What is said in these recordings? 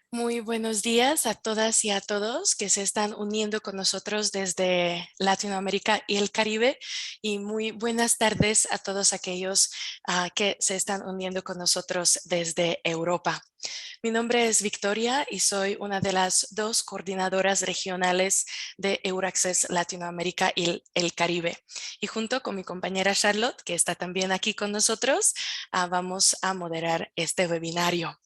Muy buenos días a todas y a todos que se están uniendo con nosotros desde Latinoamérica y el Caribe, y muy buenas tardes a todos aquellos que se están uniendo con nosotros desde Europa. Mi nombre es Victoria y soy una de las dos coordinadoras regionales de Euraccess Latinoamérica y el Caribe. Y junto con mi compañera Charlotte, que está también aquí con nosotros, vamos a moderar este webinario.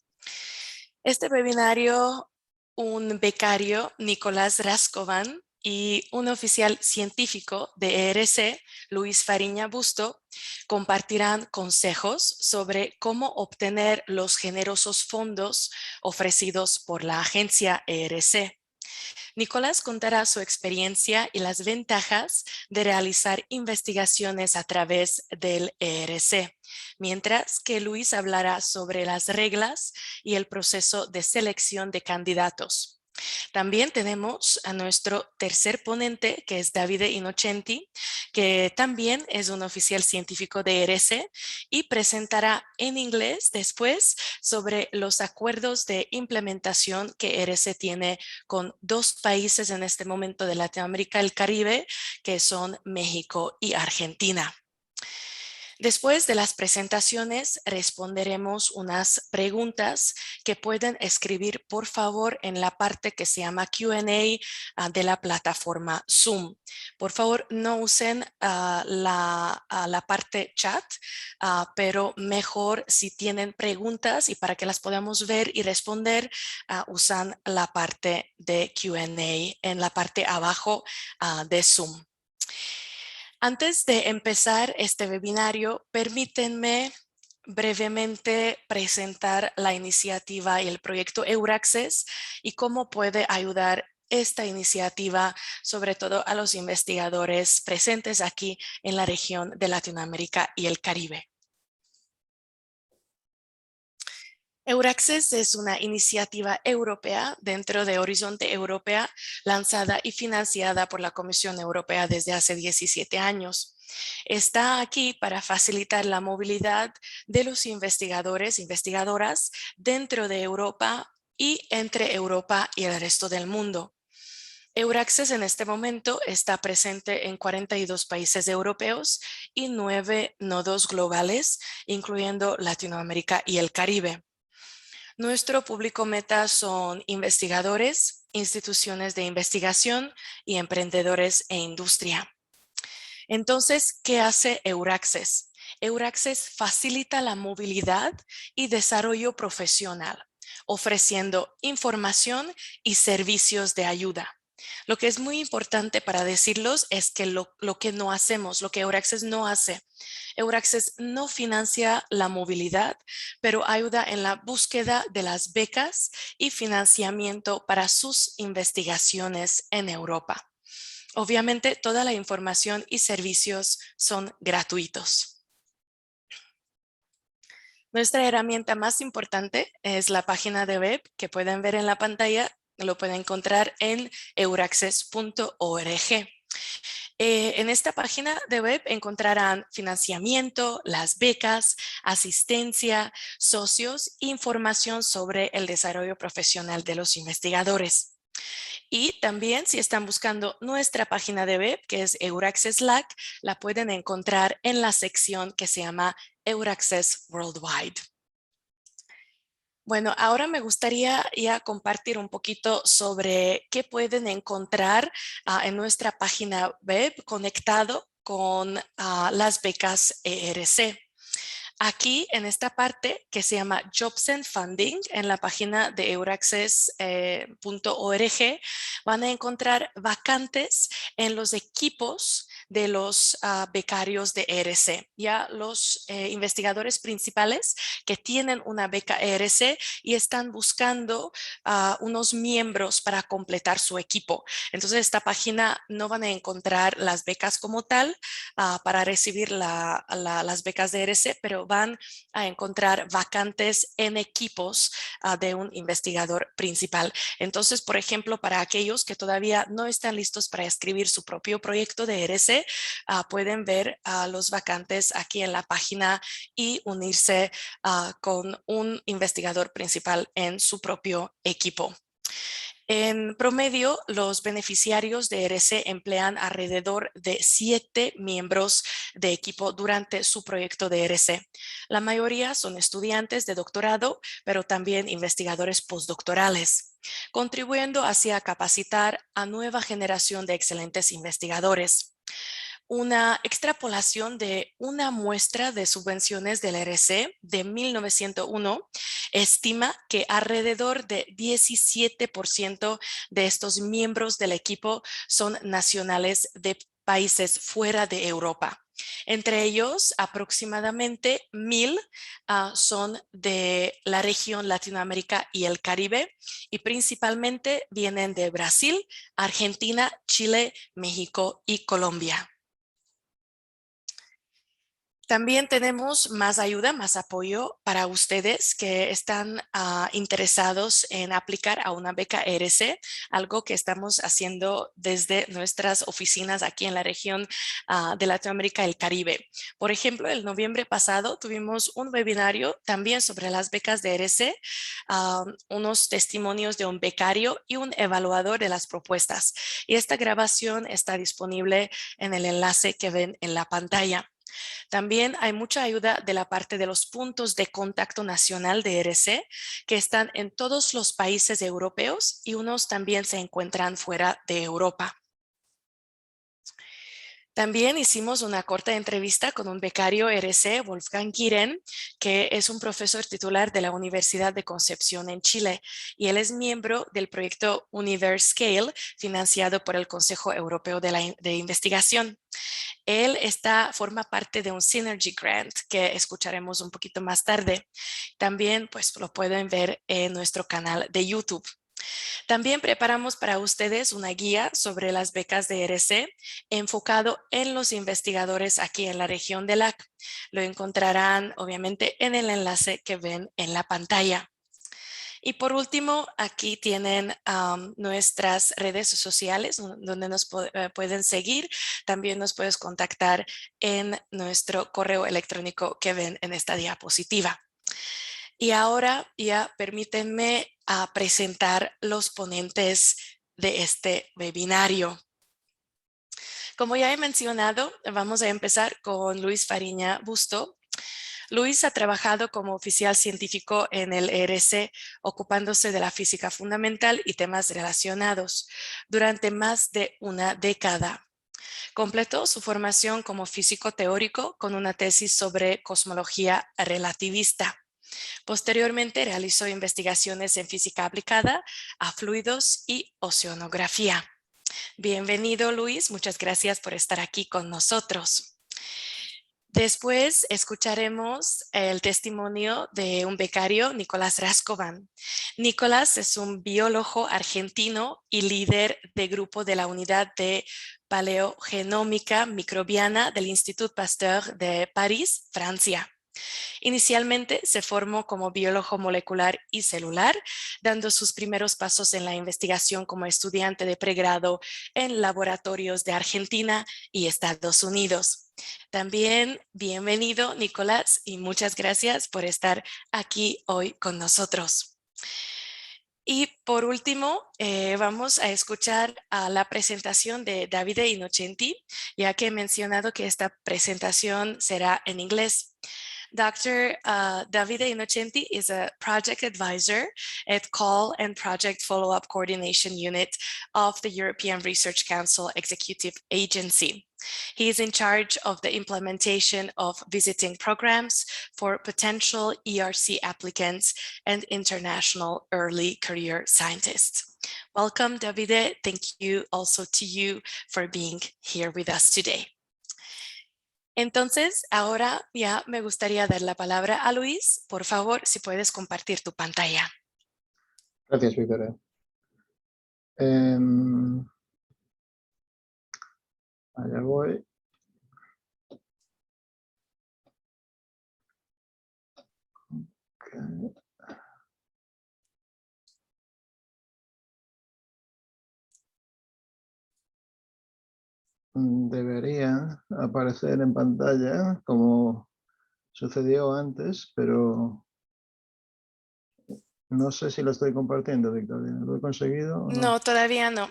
Este webinario, un becario, Nicolás Rascovan, y un oficial científico de ERC, Luis Fariña Busto, compartirán consejos sobre cómo obtener los generosos fondos ofrecidos por la agencia ERC. Nicolás contará su experiencia y las ventajas de realizar investigaciones a través del ERC, mientras que Luis hablará sobre las reglas y el proceso de selección de candidatos. También tenemos a nuestro tercer ponente, que es Davide Innocenti, que también es un oficial científico de ERC y presentará en inglés después sobre los acuerdos de implementación que ERC tiene con dos países en este momento de Latinoamérica y el Caribe, que son México y Argentina. Después de las presentaciones, responderemos unas preguntas que pueden escribir, por favor, en la parte que se llama Q&A de la plataforma Zoom. Por favor, no usen la parte chat, pero mejor si tienen preguntas y para que las podamos ver y responder, usan la parte de Q&A en la parte abajo de Zoom. Antes de empezar este webinario, permítanme brevemente presentar la iniciativa y el proyecto Euraccess y cómo puede ayudar esta iniciativa, sobre todo a los investigadores presentes aquí en la región de Latinoamérica y el Caribe. Euraccess es una iniciativa europea dentro de Horizonte Europea, lanzada y financiada por la Comisión Europea desde hace 17 años. Está aquí para facilitar la movilidad de los investigadores e investigadoras dentro de Europa y entre Europa y el resto del mundo. Euraccess en este momento está presente en 42 países europeos y 9 nodos globales, incluyendo Latinoamérica y el Caribe. Nuestro público meta son investigadores, instituciones de investigación y emprendedores e industria. Entonces, ¿qué hace Euraccess? Euraccess facilita la movilidad y desarrollo profesional, ofreciendo información y servicios de ayuda. Lo que es muy importante para decirlos es que lo que no hacemos, lo que Euraccess no hace. Euraccess no financia la movilidad, pero ayuda en la búsqueda de las becas y financiamiento para sus investigaciones en Europa. Obviamente, toda la información y servicios son gratuitos. Nuestra herramienta más importante es la página de web que pueden ver en la pantalla. Lo pueden encontrar en euraccess.org. En esta página de web encontrarán financiamiento, las becas, asistencia, socios, información sobre el desarrollo profesional de los investigadores. Y también si están buscando nuestra página de web, que es Euraccess Slack, la pueden encontrar en la sección que se llama Euraccess Worldwide. Bueno, ahora me gustaría ya compartir un poquito sobre qué pueden encontrar en nuestra página web conectado con las becas ERC. Aquí en esta parte que se llama Jobs and Funding, en la página de euraccess.org, van a encontrar vacantes en los equipos de los becarios de ERC. Ya los investigadores principales que tienen una beca ERC y están buscando unos miembros para completar su equipo. Entonces, esta página no van a encontrar las becas como tal para recibir las becas de ERC, pero van a encontrar vacantes en equipos de un investigador principal. Entonces, por ejemplo, para aquellos que todavía no están listos para escribir su propio proyecto de ERC, RC, pueden ver los vacantes aquí en la página y unirse con un investigador principal en su propio equipo. En promedio, los beneficiarios de RC emplean alrededor de 7 miembros de equipo durante su proyecto de RC. La mayoría son estudiantes de doctorado, pero también investigadores postdoctorales, contribuyendo así a capacitar a nueva generación de excelentes investigadores. Una extrapolación de una muestra de subvenciones del RC de 1901 estima que alrededor de 17% de estos miembros del equipo son nacionales de países fuera de Europa. Entre ellos, aproximadamente 1,000 son de la región Latinoamérica y el Caribe y principalmente vienen de Brasil, Argentina, Chile, México y Colombia. También tenemos más ayuda, más apoyo para ustedes que están interesados en aplicar a una beca RC, algo que estamos haciendo desde nuestras oficinas aquí en la región de Latinoamérica y el Caribe. Por ejemplo, el noviembre pasado tuvimos un webinario también sobre las becas de RC, unos testimonios de un becario y un evaluador de las propuestas. Y esta grabación está disponible en el enlace que ven en la pantalla. También hay mucha ayuda de la parte de los puntos de contacto nacional de RC que están en todos los países europeos y unos también se encuentran fuera de Europa. También hicimos una corta entrevista con un becario RC, Wolfgang Giren, que es un profesor titular de la Universidad de Concepción en Chile y él es miembro del proyecto Universcale financiado por el Consejo Europeo de Investigación. Él forma parte de un Synergy Grant que escucharemos un poquito más tarde. También pues lo pueden ver en nuestro canal de YouTube. También preparamos para ustedes una guía sobre las becas de RC enfocado en los investigadores aquí en la región de LAC. Lo encontrarán obviamente en el enlace que ven en la pantalla. Y por último, aquí tienen nuestras redes sociales donde nos pueden seguir. También nos puedes contactar en nuestro correo electrónico que ven en esta diapositiva. Y ahora ya permítanme presentar los ponentes de este webinario. Como ya he mencionado, vamos a empezar con Luis Fariña Busto. Luis ha trabajado como oficial científico en el ERC, ocupándose de la física fundamental y temas relacionados durante más de una década. Completó su formación como físico teórico con una tesis sobre cosmología relativista. Posteriormente realizó investigaciones en física aplicada a fluidos y oceanografía. Bienvenido, Luis. Muchas gracias por estar aquí con nosotros. Después escucharemos el testimonio de un becario, Nicolás Rascovan. Nicolás es un biólogo argentino y líder de grupo de la unidad de paleogenómica microbiana del Institut Pasteur de París, Francia. Inicialmente se formó como biólogo molecular y celular, dando sus primeros pasos en la investigación como estudiante de pregrado en laboratorios de Argentina y Estados Unidos. También bienvenido, Nicolás, y muchas gracias por estar aquí hoy con nosotros. Y por último, vamos a escuchar a la presentación de Davide Innocenti, ya que he mencionado que esta presentación será en inglés. Dr. Davide Innocenti is a project advisor at Call and Project Follow-up Coordination Unit of the European Research Council Executive Agency. He is in charge of the implementation of visiting programs for potential ERC applicants and international early career scientists. Welcome, Davide. Thank you also to you for being here with us today. Entonces, ahora ya me gustaría dar la palabra a Luis. Por favor, si puedes compartir tu pantalla. Gracias, Victoria. Allá voy. Okay. debería aparecer en pantalla como sucedió antes, pero no sé si lo estoy compartiendo, Victoria. ¿Lo he conseguido o no? No, todavía no.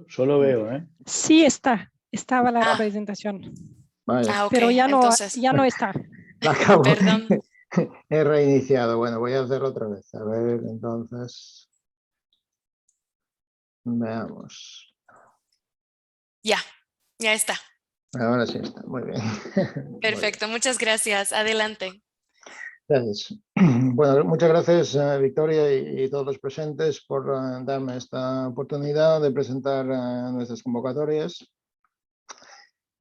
Solo veo, ¿eh? Sí estaba la Ah. presentación, Vaya, Ok, pero ya entonces, no está. la acabo. perdón. He reiniciado. Bueno, voy a hacerlo otra vez. A ver, entonces. Veamos. Ya está. Ahora sí está. Muy bien. Muy bien. Perfecto, muchas gracias. Adelante. Gracias. Bueno, muchas gracias, Victoria, y todos los presentes por darme esta oportunidad de presentar nuestras convocatorias.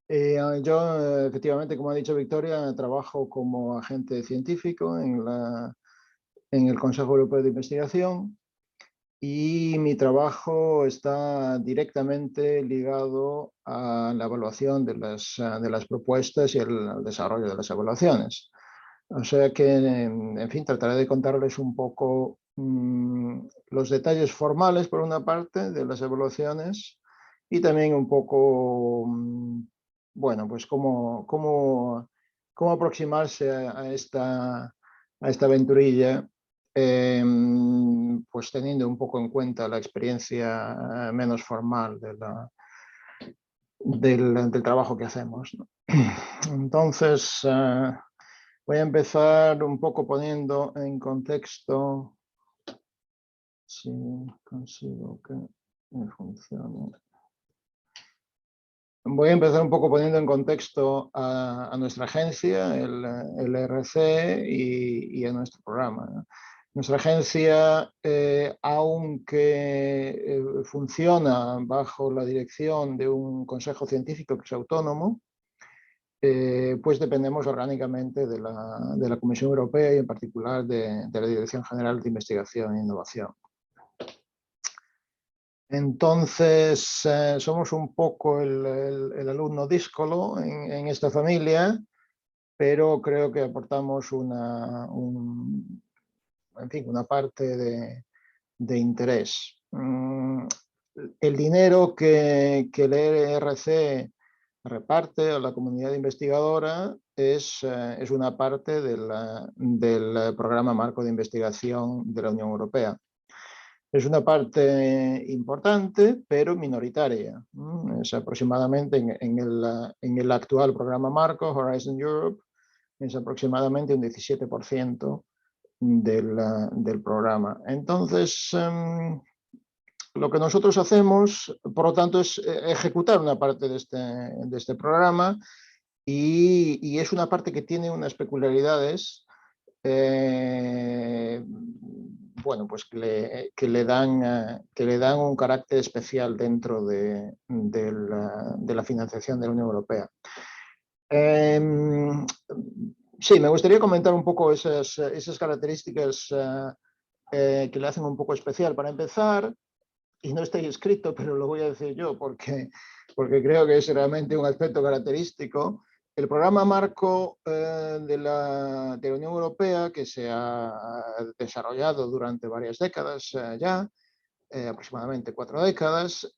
Yo, efectivamente, como ha dicho Victoria, trabajo como agente científico en el Consejo Europeo de Investigación y mi trabajo está directamente ligado a la evaluación de las propuestas y el desarrollo de las evaluaciones. O sea que, en fin, trataré de contarles un poco los detalles formales, por una parte, de las evaluaciones y también un poco, bueno, pues cómo aproximarse a esta aventurilla, pues teniendo un poco en cuenta la experiencia menos formal del trabajo que hacemos, ¿no? Entonces, voy a empezar un poco poniendo en contexto, si consigo que me funcione. Voy a empezar un poco poniendo en contexto a nuestra agencia, el ERC, y a nuestro programa, ¿no? Nuestra agencia, aunque funciona bajo la dirección de un consejo científico que es autónomo, pues dependemos orgánicamente de la Comisión Europea y en particular de la Dirección General de Investigación e Innovación. Entonces, somos un poco el alumno díscolo en esta familia, pero creo que aportamos una parte de interés. El dinero que el ERC reparte a la comunidad investigadora es una parte del programa marco de investigación de la Unión Europea. Es una parte importante, pero minoritaria. Es aproximadamente en el actual programa marco, Horizon Europe, es aproximadamente un 17% del programa. Entonces, lo que nosotros hacemos, por lo tanto, es ejecutar una parte de este programa y es una parte que tiene unas peculiaridades bueno, pues que le dan un carácter especial dentro de la financiación de la Unión Europea. Sí, me gustaría comentar un poco esas características que le hacen un poco especial. Para empezar, y no está escrito, pero lo voy a decir yo porque creo que es realmente un aspecto característico. El programa marco de la Unión Europea, que se ha desarrollado durante varias décadas ya, aproximadamente 4 décadas,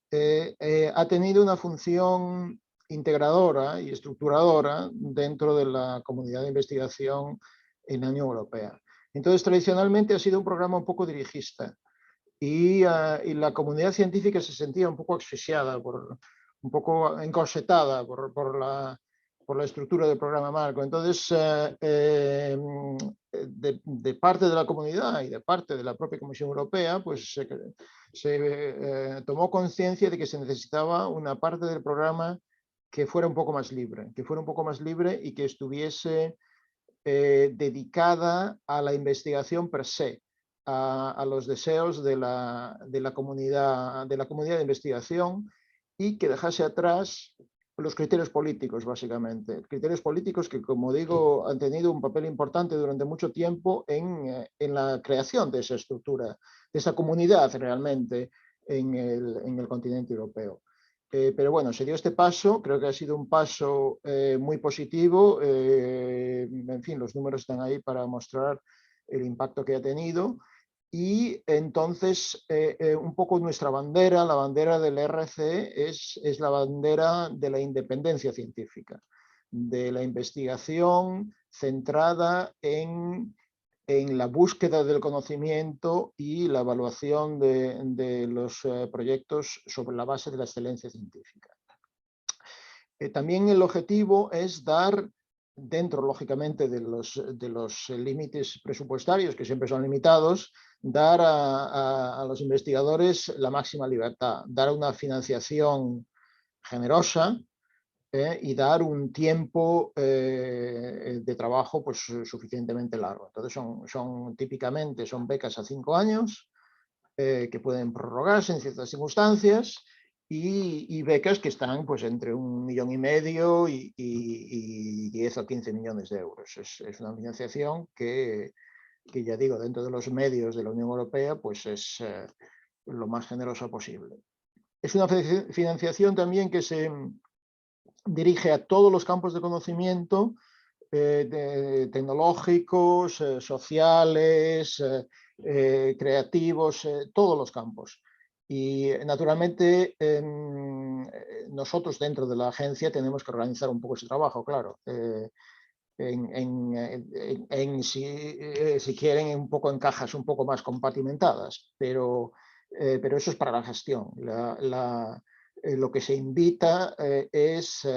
ha tenido una función integradora y estructuradora dentro de la comunidad de investigación en la Unión Europea. Entonces, tradicionalmente ha sido un programa un poco dirigista. Y la comunidad científica se sentía un poco asfixiada, un poco encorsetada por la estructura del programa marco. Entonces, de parte de la comunidad y de parte de la propia Comisión Europea, pues se tomó conciencia de que se necesitaba una parte del programa que fuera un poco más libre, y que estuviese dedicada a la investigación per se, a los deseos de la comunidad de investigación, y que dejase atrás los criterios políticos, básicamente. Criterios políticos que, como digo, han tenido un papel importante durante mucho tiempo en la creación de esa estructura, de esa comunidad realmente en el continente europeo. Pero bueno, se dio este paso, creo que ha sido un paso muy positivo. En fin, los números están ahí para mostrar el impacto que ha tenido. Y entonces un poco nuestra bandera, la bandera del RC es la bandera de la independencia científica, de la investigación centrada en la búsqueda del conocimiento y la evaluación de los proyectos sobre la base de la excelencia científica. También el objetivo es dar, dentro lógicamente de los límites presupuestarios, que siempre son limitados, dar a los investigadores la máxima libertad, dar una financiación generosa, y dar un tiempo de trabajo pues, suficientemente largo. Entonces típicamente son becas a 5 años que pueden prorrogarse en ciertas circunstancias y becas que están pues, entre 1,5 millones y 10 o 15 millones de euros. Es una financiación que ya digo, dentro de los medios de la Unión Europea pues es lo más generosa posible. Es una financiación también que se dirige a todos los campos de conocimiento tecnológicos, sociales, creativos, todos los campos. Y naturalmente nosotros dentro de la agencia tenemos que organizar un poco ese trabajo, claro. Si quieren, un poco en cajas un poco más compartimentadas, pero eso es para la gestión. Lo que se invita es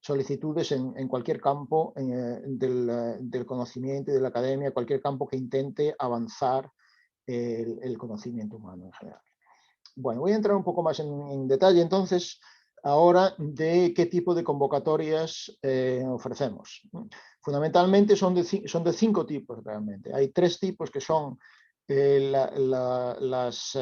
solicitudes en cualquier campo del conocimiento y de la academia, cualquier campo que intente avanzar el conocimiento humano en general. Bueno, voy a entrar un poco más en detalle entonces ahora de qué tipo de convocatorias ofrecemos. Fundamentalmente son de 5 tipos realmente. Hay 3 tipos que son las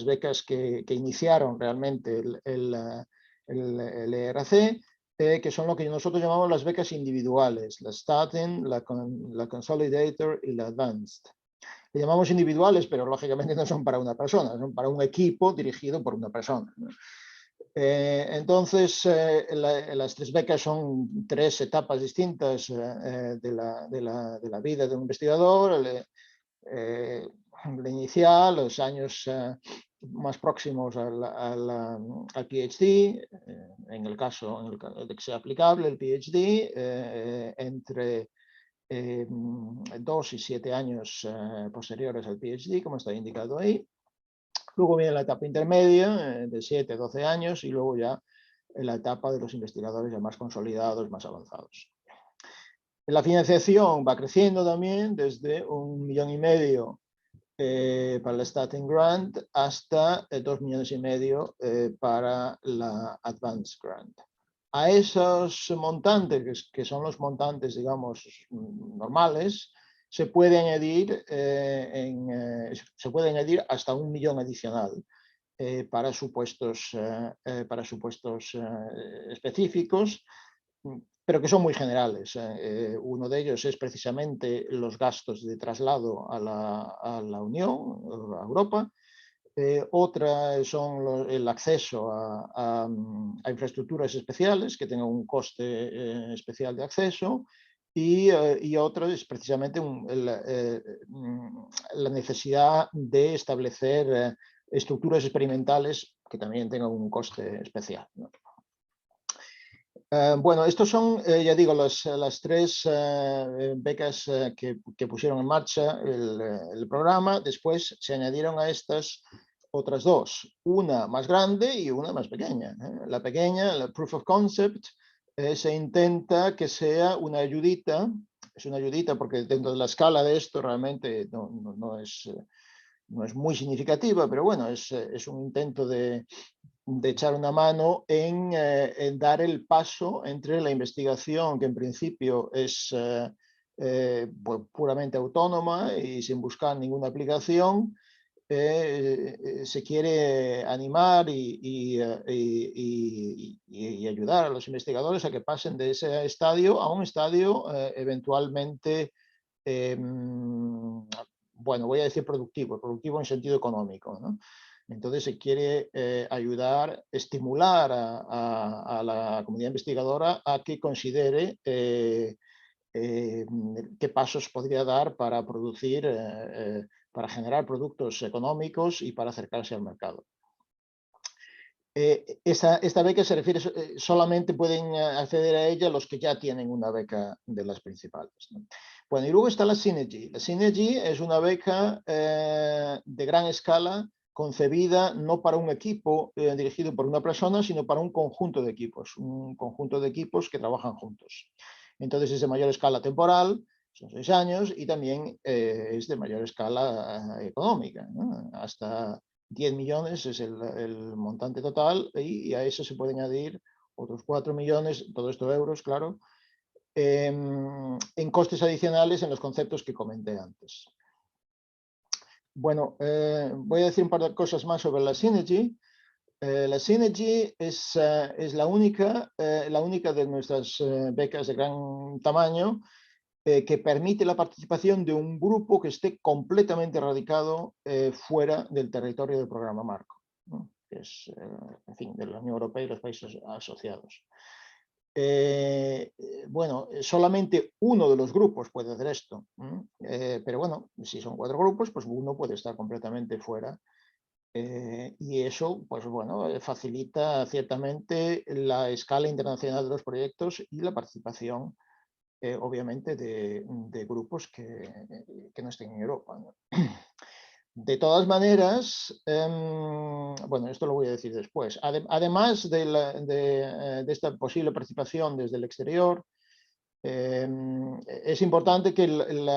becas que iniciaron realmente el ERC, que son lo que nosotros llamamos las becas individuales, la Starting, la Consolidator y la Advanced. Le llamamos individuales, pero lógicamente no son para una persona, son para un equipo dirigido por una persona. Entonces, las 3 becas son 3 etapas distintas de la vida de un investigador. La inicial, los años más próximos al PhD, en el caso de que sea aplicable el PhD, entre 2 y 7 años posteriores al PhD, como está indicado ahí. Luego viene la etapa intermedia, de 7 a 12 años, y luego ya la etapa de los investigadores ya más consolidados, más avanzados. La financiación va creciendo también desde 1,5 millones para la Starting Grant hasta 2,5 millones para la Advanced Grant. A esos montantes, que son los montantes, digamos, normales, se puede añadir hasta 1 millón adicional para supuestos específicos, pero que son muy generales. Uno de ellos es precisamente los gastos de traslado a la Unión, a Europa. Otra son el acceso a infraestructuras especiales que tengan un coste especial de acceso, y otra es precisamente la necesidad de establecer estructuras experimentales que también tengan un coste especial, ¿no? Bueno, estos son, ya digo, las 3 becas que pusieron en marcha el programa. Después se añadieron a estas otras 2, una más grande y una más pequeña. La pequeña, la Proof of Concept, se intenta que sea una ayudita. Es una ayudita porque dentro de la escala de esto realmente no es muy significativa, pero bueno, es un intento de echar una mano en dar el paso entre la investigación, que en principio es puramente autónoma y sin buscar ninguna aplicación. Se quiere animar y ayudar a los investigadores a que pasen de ese estadio a un estadio eventualmente, bueno, voy a decir productivo en sentido económico, ¿no? Entonces se quiere ayudar, estimular a la comunidad investigadora a que considere qué pasos podría dar para producir para generar productos económicos y para acercarse al mercado. Esta beca se refiere, solamente pueden acceder a ella los que ya tienen una beca de las principales, ¿no? Bueno, y luego está la Synergy. La Synergy es una beca de gran escala, concebida no para un equipo dirigido por una persona, sino para un conjunto de equipos que trabajan juntos. Entonces es de mayor escala temporal, son 6 años, y también es de mayor escala económica, ¿no? Hasta 10 millones es el montante total, y a eso se pueden añadir otros 4 millones, todo esto euros, claro, en costes adicionales en los conceptos que comenté antes. Bueno, voy a decir un par de cosas más sobre la Synergy. La Synergy es la única de nuestras becas de gran tamaño que permite la participación de un grupo que esté completamente radicado fuera del territorio del programa Marco, ¿no? Que es, en fin, de la Unión Europea y los países asociados. Bueno, solamente uno de los grupos puede hacer esto, pero bueno, si son 4 grupos, pues uno puede estar completamente fuera, y eso, pues bueno, facilita ciertamente la escala internacional de los proyectos y la participación, obviamente, de grupos que no estén en Europa, ¿no? De todas maneras, bueno, esto lo voy a decir después. Además de esta posible participación desde el exterior, es importante que el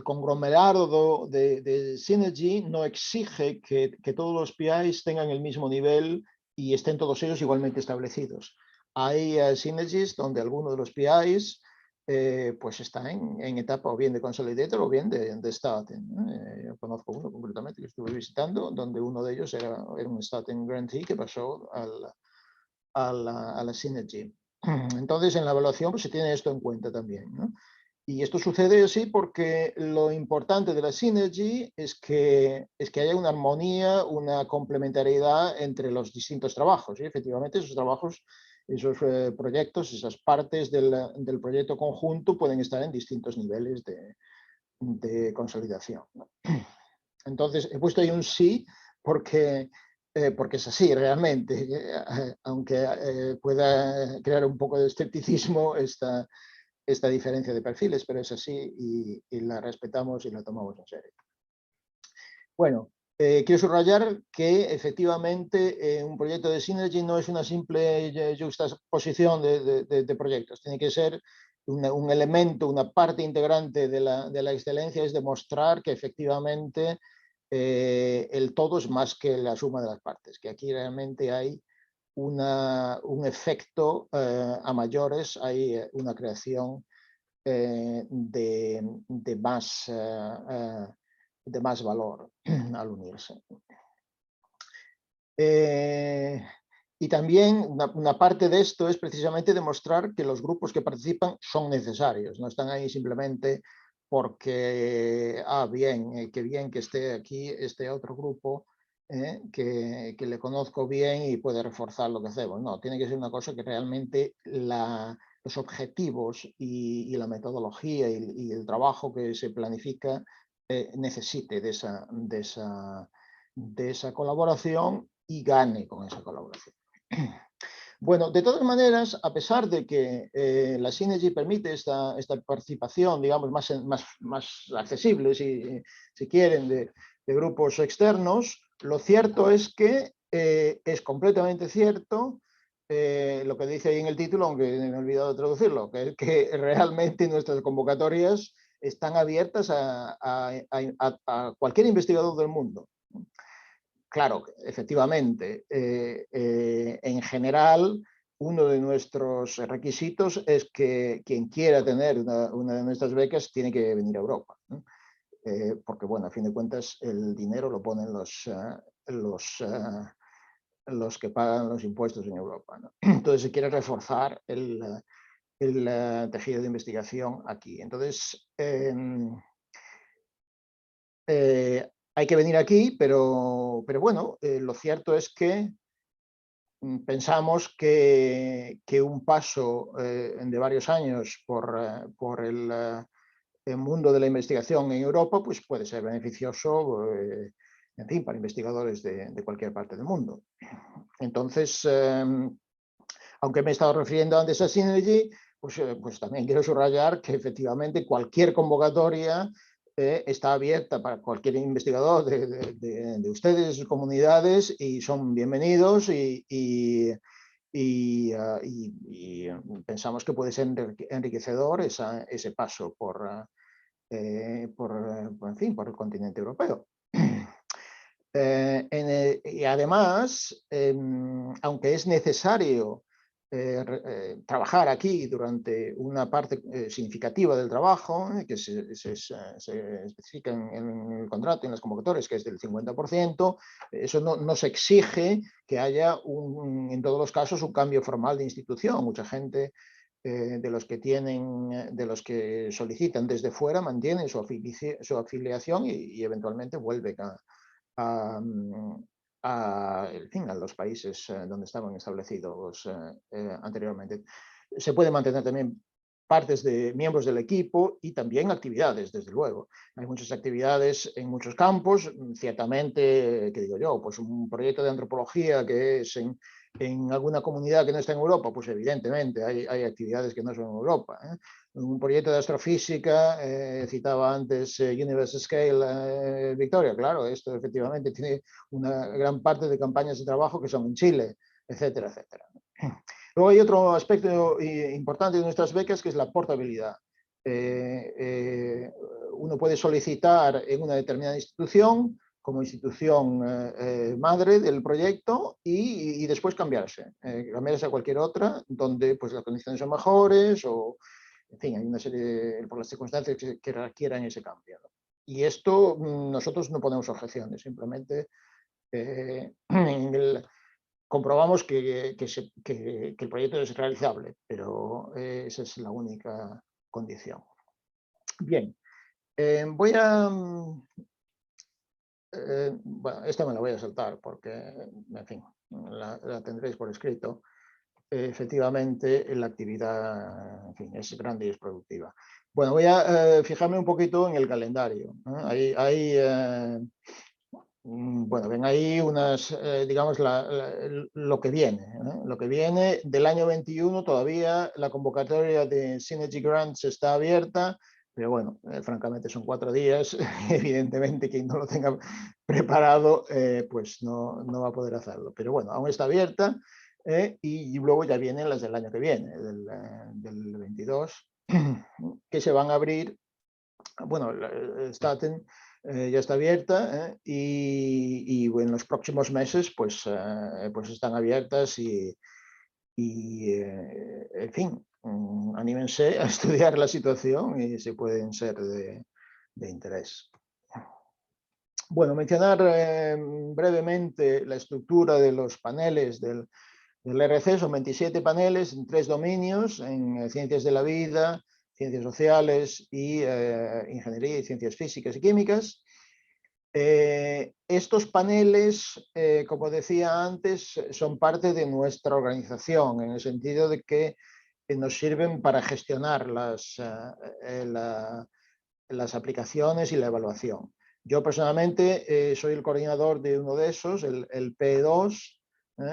conglomerado de Synergy no exige que todos los PIs tengan el mismo nivel y estén todos ellos igualmente establecidos. Hay Synergies donde algunos de los PIs pues están en etapa o bien de consolidator o bien de starting. Yo conozco uno concretamente que estuve visitando, donde uno de ellos era un starting grantee que pasó a la Synergy. Entonces, en la evaluación pues, se tiene esto en cuenta también, ¿no? Y esto sucede así porque lo importante de la Synergy es que haya una armonía, una complementariedad entre los distintos trabajos. Y efectivamente esos trabajos, esos proyectos, esas partes del proyecto conjunto pueden estar en distintos niveles de consolidación, ¿no? Entonces, he puesto ahí un sí porque es así realmente, aunque pueda crear un poco de escepticismo esta diferencia de perfiles, pero es así y la respetamos y la tomamos en serio. Bueno, quiero subrayar que efectivamente un proyecto de Synergy no es una simple juxtaposición de proyectos, tiene que ser un elemento, una parte integrante de la excelencia, es demostrar que efectivamente el todo es más que la suma de las partes, que aquí realmente hay un efecto a mayores, hay una creación de más valor al unirse. Y también una parte de esto es precisamente demostrar que los grupos que participan son necesarios, no están ahí simplemente porque, qué bien que esté aquí este otro grupo que le conozco bien y puede reforzar lo que hacemos. No, tiene que ser una cosa que realmente los objetivos y la metodología y el trabajo que se planifica necesite de esa colaboración y gane con esa colaboración. Bueno, de todas maneras, a pesar de que la Synergy permite esta participación, digamos, más accesible, si quieren, de grupos externos, lo cierto es que es completamente cierto lo que dice ahí en el título, aunque me he olvidado de traducirlo, que realmente nuestras convocatorias están abiertas a cualquier investigador del mundo. Claro, efectivamente, en general, uno de nuestros requisitos es que quien quiera tener una de nuestras becas tiene que venir a Europa, ¿no? Porque, bueno, a fin de cuentas, el dinero lo ponen los que pagan los impuestos en Europa, ¿no? Entonces, se quiere reforzar el tejido de investigación aquí. Entonces, hay que venir aquí, pero bueno, lo cierto es que pensamos que un paso de varios años por el mundo de la investigación en Europa pues puede ser beneficioso, en fin, para investigadores de cualquier parte del mundo. Entonces, aunque me he estado refiriendo antes a Synergy, pues también quiero subrayar que efectivamente cualquier convocatoria está abierta para cualquier investigador de ustedes, de sus comunidades, y son bienvenidos y pensamos que puede ser enriquecedor ese paso en fin, por el continente europeo. Y además, aunque es necesario trabajar aquí durante una parte significativa del trabajo, que se especifica en el contrato, en las convocatorias, que es del 50%, eso no se exige que haya, en todos los casos, un cambio formal de institución. Mucha gente de los que solicitan desde fuera mantienen su afiliación y eventualmente vuelven en fin, a los países donde estaban establecidos anteriormente. Se puede mantener también partes de miembros del equipo y también actividades, desde luego. Hay muchas actividades en muchos campos, ciertamente, ¿qué digo yo? Pues un proyecto de antropología que es en alguna comunidad que no está en Europa, pues evidentemente hay actividades que no son en Europa. Un proyecto de astrofísica, citaba antes Universe Scale Victoria, claro, esto efectivamente tiene una gran parte de campañas de trabajo que son en Chile, etcétera, etcétera. Luego hay otro aspecto importante de nuestras becas que es la portabilidad. Uno puede solicitar en una determinada institución como institución madre del proyecto y después cambiarse a cualquier otra donde pues, las condiciones son mejores o, en fin, hay una serie por las circunstancias que requieran ese cambio, ¿no? Y esto nosotros no ponemos objeciones, simplemente comprobamos que el proyecto es realizable, pero esa es la única condición. Bien, voy a... bueno, esta me la voy a saltar porque, en fin, la tendréis por escrito. Efectivamente, la actividad, en fin, es grande y es productiva. Bueno, voy a fijarme un poquito en el calendario. Bueno, ven ahí unas, digamos, lo que viene. Lo que viene del año 21 todavía la convocatoria de Synergy Grants está abierta, pero bueno, francamente son 4 días. Evidentemente quien no lo tenga preparado, pues no va a poder hacerlo. Pero bueno, aún está abierta y luego ya vienen las del año que viene, del 22, que se van a abrir. Bueno, Staten ya está abierta y en los próximos meses pues están abiertas y en fin, anímense a estudiar la situación y si pueden ser de interés. Bueno, mencionar brevemente la estructura de los paneles del RC. Son 27 paneles en 3 dominios, en ciencias de la vida, ciencias sociales y ingeniería y ciencias físicas y químicas. Estos paneles, como decía antes, son parte de nuestra organización, en el sentido de que nos sirven para gestionar las aplicaciones y la evaluación. Yo personalmente soy el coordinador de uno de esos, el P2,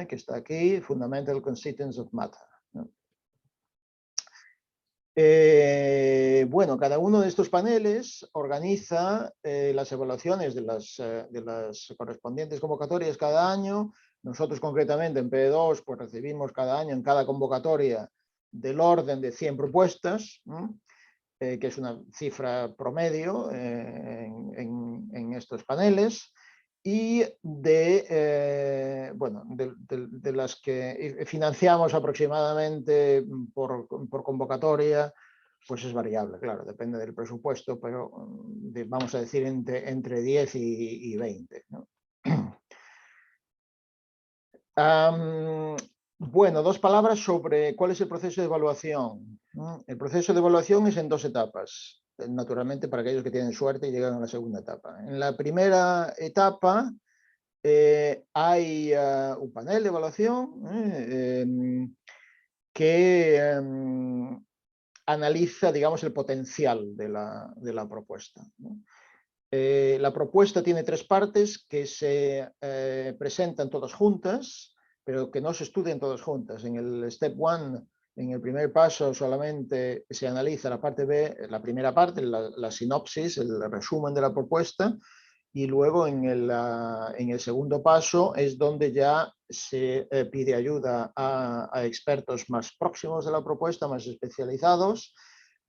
que está aquí, Fundamental Constituents of Matter. Bueno, cada uno de estos paneles organiza las evaluaciones de las correspondientes convocatorias cada año. Nosotros concretamente en P2 pues recibimos cada año en cada convocatoria del orden de 100 propuestas, que es una cifra promedio en estos paneles, y bueno, de las que financiamos aproximadamente por convocatoria, pues es variable, claro, depende del presupuesto, pero vamos a decir entre 10 y 20, ¿no? Bueno, 2 palabras sobre cuál es el proceso de evaluación. El proceso de evaluación es en 2 etapas, naturalmente para aquellos que tienen suerte y llegan a la segunda etapa. En la primera etapa hay un panel de evaluación que analiza, digamos, el potencial de la propuesta, ¿no? La propuesta tiene 3 partes que se presentan todas juntas, pero que no se estudian todas juntas. En el Step 1, en el primer paso, solamente se analiza la parte B, la primera parte, la sinopsis, el resumen de la propuesta, y luego en el segundo paso es donde ya se pide ayuda a expertos más próximos de la propuesta, más especializados,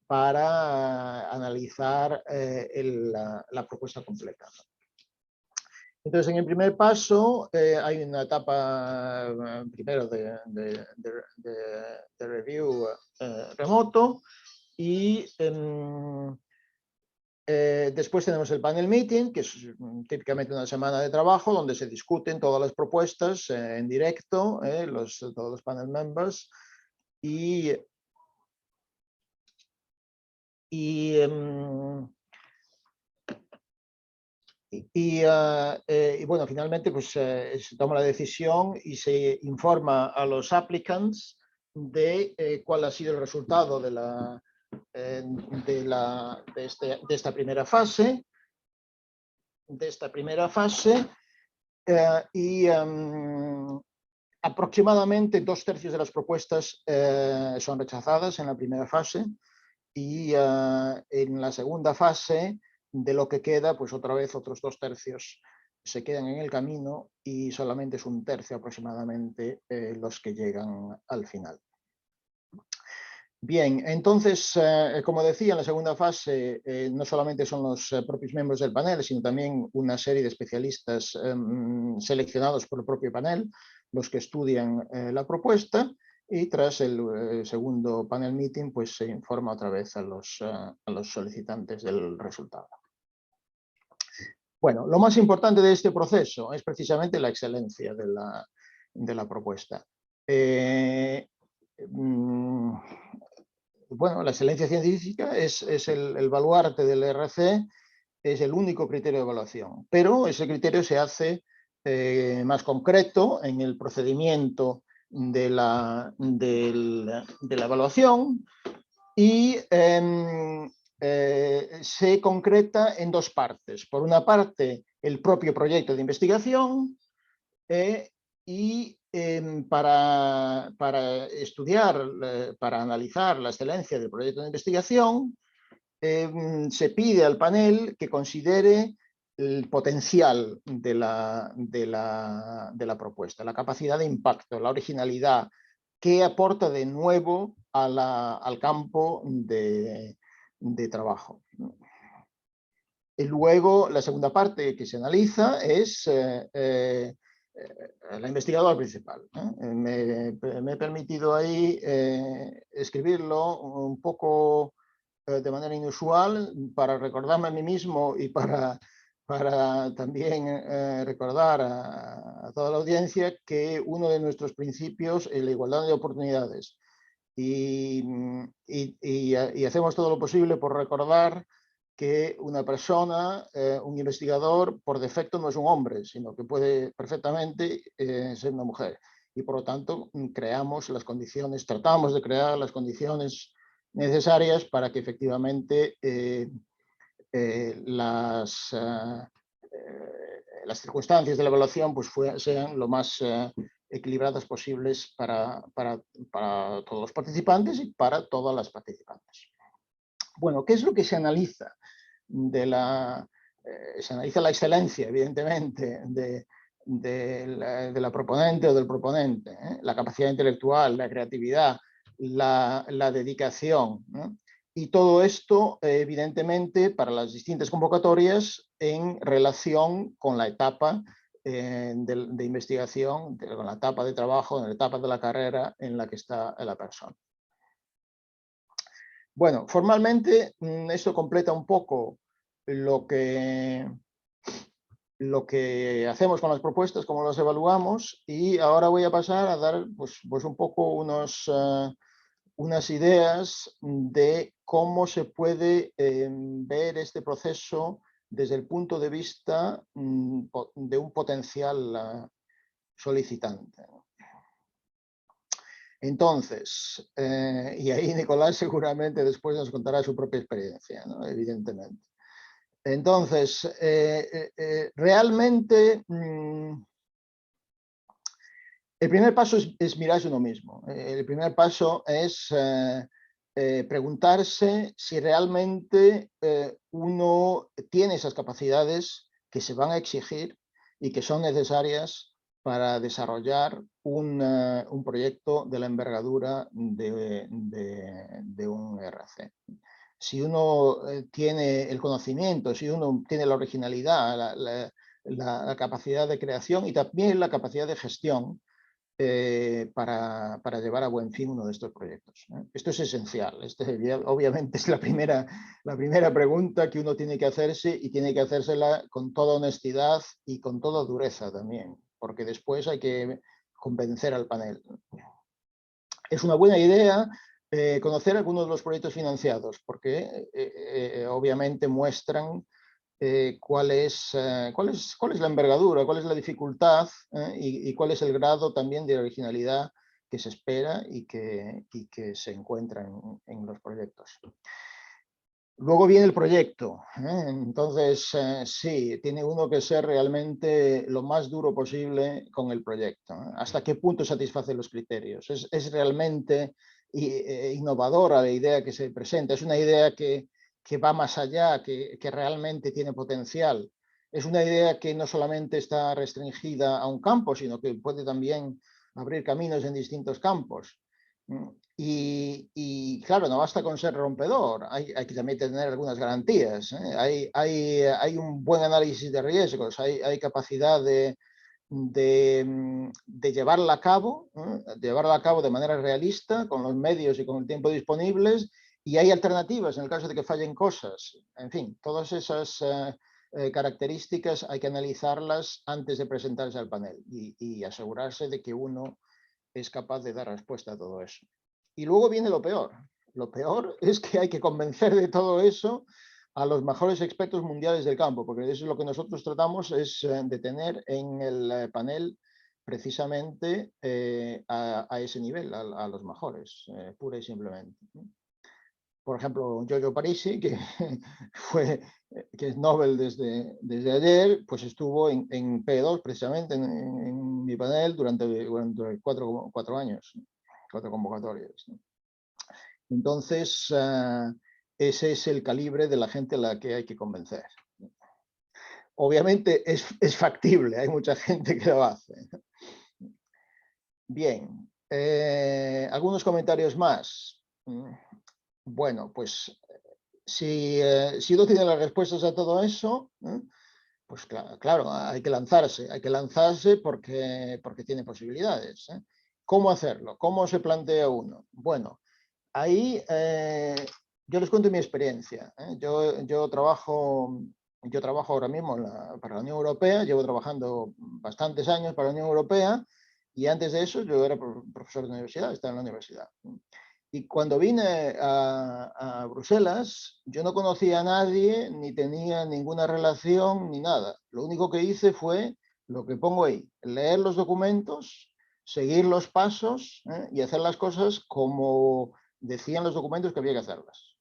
para analizar la propuesta completa. Entonces, en el primer paso hay una etapa primero de review remoto y después tenemos el panel meeting, que es típicamente una semana de trabajo donde se discuten todas las propuestas en directo, todos los panel members, y bueno, finalmente pues, se toma la decisión y se informa a los applicants de cuál ha sido el resultado de esta primera fase. Aproximadamente 2/3 de las propuestas son rechazadas en la primera fase y en la segunda fase, de lo que queda, pues otra vez otros 2/3 se quedan en el camino y solamente es 1/3 aproximadamente los que llegan al final. Bien, entonces, como decía, en la segunda fase no solamente son los propios miembros del panel, sino también una serie de especialistas seleccionados por el propio panel, los que estudian la propuesta, y tras el segundo panel meeting, pues se informa otra vez a los solicitantes del resultado. Bueno, lo más importante de este proceso es precisamente la excelencia de la propuesta. Bueno, la excelencia científica es el baluarte del RC, es el único criterio de evaluación, pero ese criterio se hace más concreto en el procedimiento de la evaluación y se concreta en 2 partes. Por una parte, el propio proyecto de investigación y para estudiar, para analizar la excelencia del proyecto de investigación, se pide al panel que considere el potencial de la propuesta, la capacidad de impacto, la originalidad, qué aporta de nuevo al campo de trabajo. Y luego, la segunda parte que se analiza es la investigadora principal. Me he permitido ahí escribirlo un poco de manera inusual para recordarme a mí mismo y para también recordar a toda la audiencia que uno de nuestros principios es la igualdad de oportunidades. Y hacemos todo lo posible por recordar que una persona, un investigador, por defecto no es un hombre, sino que puede perfectamente ser una mujer. Y por lo tanto, creamos las condiciones, tratamos de crear las condiciones necesarias para que efectivamente las circunstancias de la evaluación pues, sean lo más equilibradas posibles para todos los participantes y para todas las participantes. Bueno, ¿qué es lo que se analiza? Se analiza la excelencia, evidentemente, de la proponente o del proponente, la capacidad intelectual, la creatividad, la dedicación, ¿no? Y todo esto, evidentemente, para las distintas convocatorias en relación con la etapa de investigación, con la etapa de trabajo, la etapa de la carrera en la que está la persona. Bueno, formalmente esto completa un poco lo que hacemos con las propuestas, cómo las evaluamos, y ahora voy a pasar a dar pues un poco unas ideas de cómo se puede ver este proceso desde el punto de vista de un potencial solicitante. Entonces, y ahí Nicolás seguramente después nos contará su propia experiencia, ¿no? Evidentemente. Entonces, realmente el primer paso es mirarse uno mismo. El primer paso es preguntarse si realmente uno tiene esas capacidades que se van a exigir y que son necesarias para desarrollar un proyecto de la envergadura de un RC. Si uno tiene el conocimiento, si uno tiene la originalidad, la capacidad de creación y también la capacidad de gestión para llevar a buen fin uno de estos proyectos. Esto es esencial. Obviamente es la primera pregunta que uno tiene que hacerse y tiene que hacérsela con toda honestidad y con toda dureza también, porque después hay que convencer al panel. Es una buena idea conocer algunos de los proyectos financiados, porque obviamente muestran cuál es la envergadura, cuál es la dificultad y cuál es el grado también de originalidad que se espera y que se encuentra en los proyectos. Luego viene el proyecto. Entonces, sí, tiene uno que ser realmente lo más duro posible con el proyecto. ¿Hasta qué punto satisface los criterios? ¿Es realmente innovadora la idea que se presenta? ¿Es una idea que va más allá, que realmente tiene potencial? ¿Es una idea que no solamente está restringida a un campo, sino que puede también abrir caminos en distintos campos? Y claro, no basta con ser rompedor, hay que también tener algunas garantías. Hay un buen análisis de riesgos, hay capacidad de llevarla a cabo, de manera realista, con los medios y con el tiempo disponibles, y hay alternativas en el caso de que fallen cosas. En fin, todas esas características hay que analizarlas antes de presentarse al panel y asegurarse de que uno es capaz de dar respuesta a todo eso. Y luego viene lo peor. Lo peor es que hay que convencer de todo eso a los mejores expertos mundiales del campo, porque eso es lo que nosotros tratamos, es de tener en el panel precisamente a ese nivel, a los mejores, pura y simplemente. Por ejemplo, Giorgio Parisi, que es Nobel desde ayer, pues estuvo en P2 precisamente en mi panel durante 4 años, 4 convocatorias. Entonces, ese es el calibre de la gente a la que hay que convencer. Obviamente es factible, hay mucha gente que lo hace. Bien, algunos comentarios más. Bueno, pues si uno tiene las respuestas a todo eso, pues claro, hay que lanzarse porque tiene posibilidades. ¿Cómo hacerlo? ¿Cómo se plantea uno? Bueno, ahí yo les cuento mi experiencia. Yo trabajo ahora mismo para la Unión Europea, llevo trabajando bastantes años para la Unión Europea y antes de eso yo era profesor de universidad, estaba en la universidad. Y cuando vine a Bruselas, yo no conocía a nadie, ni tenía ninguna relación, ni nada. Lo único que hice fue lo que pongo ahí, leer los documentos, seguir los pasos y hacer las cosas como decían los documentos que había que hacerlas.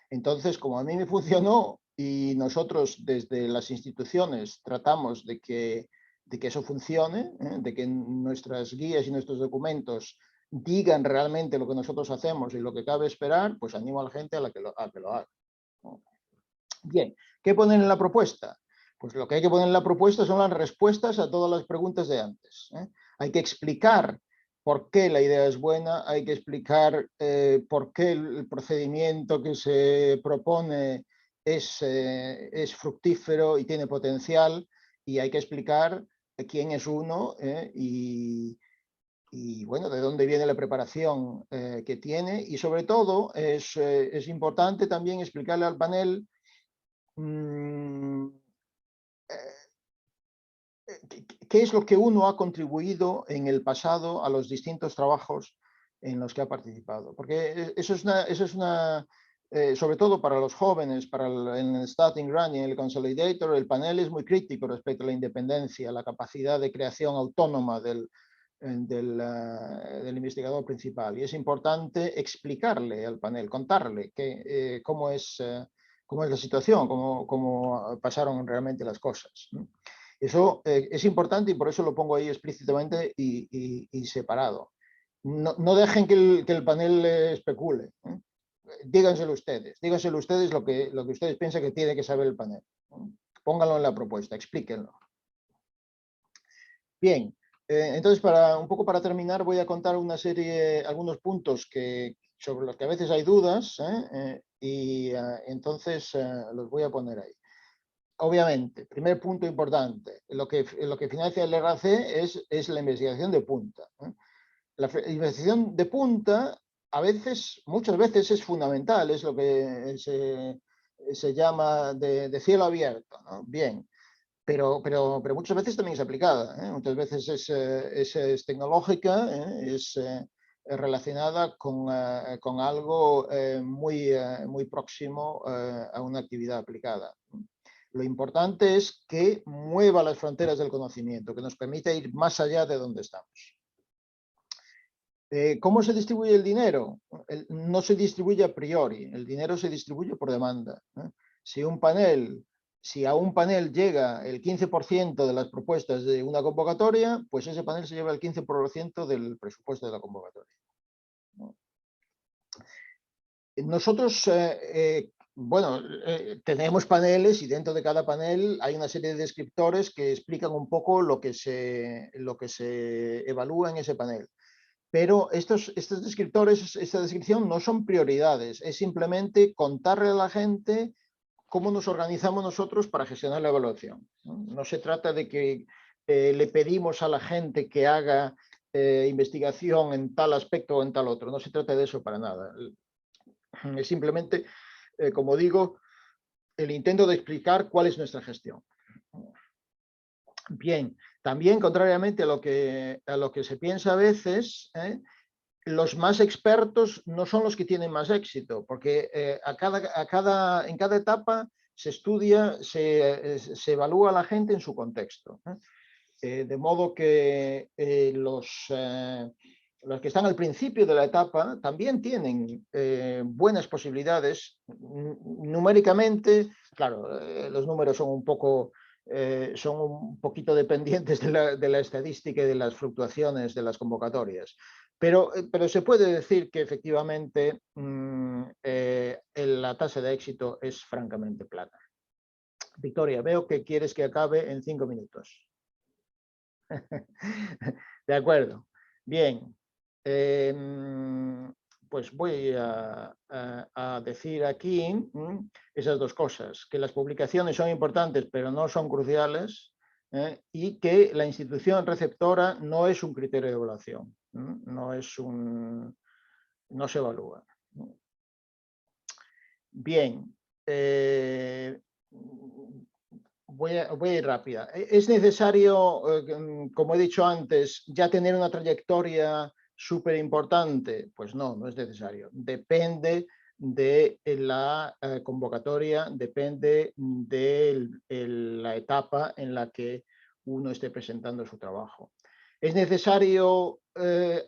Entonces, como a mí me funcionó y nosotros desde las instituciones tratamos de que eso funcione, de que nuestras guías y nuestros documentos digan realmente lo que nosotros hacemos y lo que cabe esperar, pues animo a la gente a que lo haga. Bien, ¿qué ponen en la propuesta? Pues lo que hay que poner en la propuesta son las respuestas a todas las preguntas de antes. Hay que explicar por qué la idea es buena, hay que explicar por qué el procedimiento que se propone es fructífero y tiene potencial, y hay que explicar quién es uno y bueno, de dónde viene la preparación que tiene, y sobre todo es importante también explicarle al panel qué es lo que uno ha contribuido en el pasado a los distintos trabajos en los que ha participado. Porque eso es sobre todo para los jóvenes, en el starting run y en el consolidator, el panel es muy crítico respecto a la independencia, la capacidad de creación autónoma del investigador principal. Y es importante explicarle al panel, contarle cómo es la situación, cómo pasaron realmente las cosas. Eso es importante y por eso lo pongo ahí explícitamente y separado. No dejen que el panel especule. Díganselo ustedes lo que ustedes piensan que tiene que saber el panel. Pónganlo en la propuesta, explíquenlo. Bien, entonces un poco para terminar voy a contar algunos puntos sobre los que a veces hay dudas, y entonces los voy a poner ahí. Obviamente, primer punto importante, lo que financia el RAC es la investigación de punta. La investigación de punta muchas veces es fundamental, es lo que se llama de cielo abierto, ¿no? Bien, pero muchas veces también es aplicada, ¿eh? Muchas veces es tecnológica, es relacionada con algo muy próximo a una actividad aplicada. Lo importante es que mueva las fronteras del conocimiento, que nos permita ir más allá de donde estamos. ¿Cómo se distribuye el dinero? No se distribuye a priori, el dinero se distribuye por demanda. Si a un panel llega el 15% de las propuestas de una convocatoria, pues ese panel se lleva el 15% del presupuesto de la convocatoria. Nosotros, tenemos paneles y dentro de cada panel hay una serie de descriptores que explican un poco lo que se evalúa en ese panel. Pero estos descriptores, esta descripción no son prioridades, es simplemente contarle a la gente cómo nos organizamos nosotros para gestionar la evaluación. No se trata de que le pedimos a la gente que haga investigación en tal aspecto o en tal otro, no se trata de eso para nada. Es simplemente, como digo, el intento de explicar cuál es nuestra gestión. Bien, también contrariamente a lo que se piensa a veces, los más expertos no son los que tienen más éxito, porque en cada etapa se estudia, se evalúa a la gente en su contexto. De modo que los que están al principio de la etapa también tienen buenas posibilidades numéricamente. Claro, los números son un poquito dependientes de la estadística y de las fluctuaciones de las convocatorias. Pero se puede decir que efectivamente la tasa de éxito es francamente plana. Victoria, veo que quieres que acabe en 5 minutos. De acuerdo. Bien. Pues voy a decir aquí esas dos cosas, que las publicaciones son importantes pero no son cruciales, y que la institución receptora no es un criterio de evaluación, no se evalúa. Bien. Voy a ir rápida. ¿Es necesario, como he dicho antes, ya tener una trayectoria súper importante? Pues no es necesario. Depende de la convocatoria, depende de la etapa en la que uno esté presentando su trabajo. ¿Es necesario tener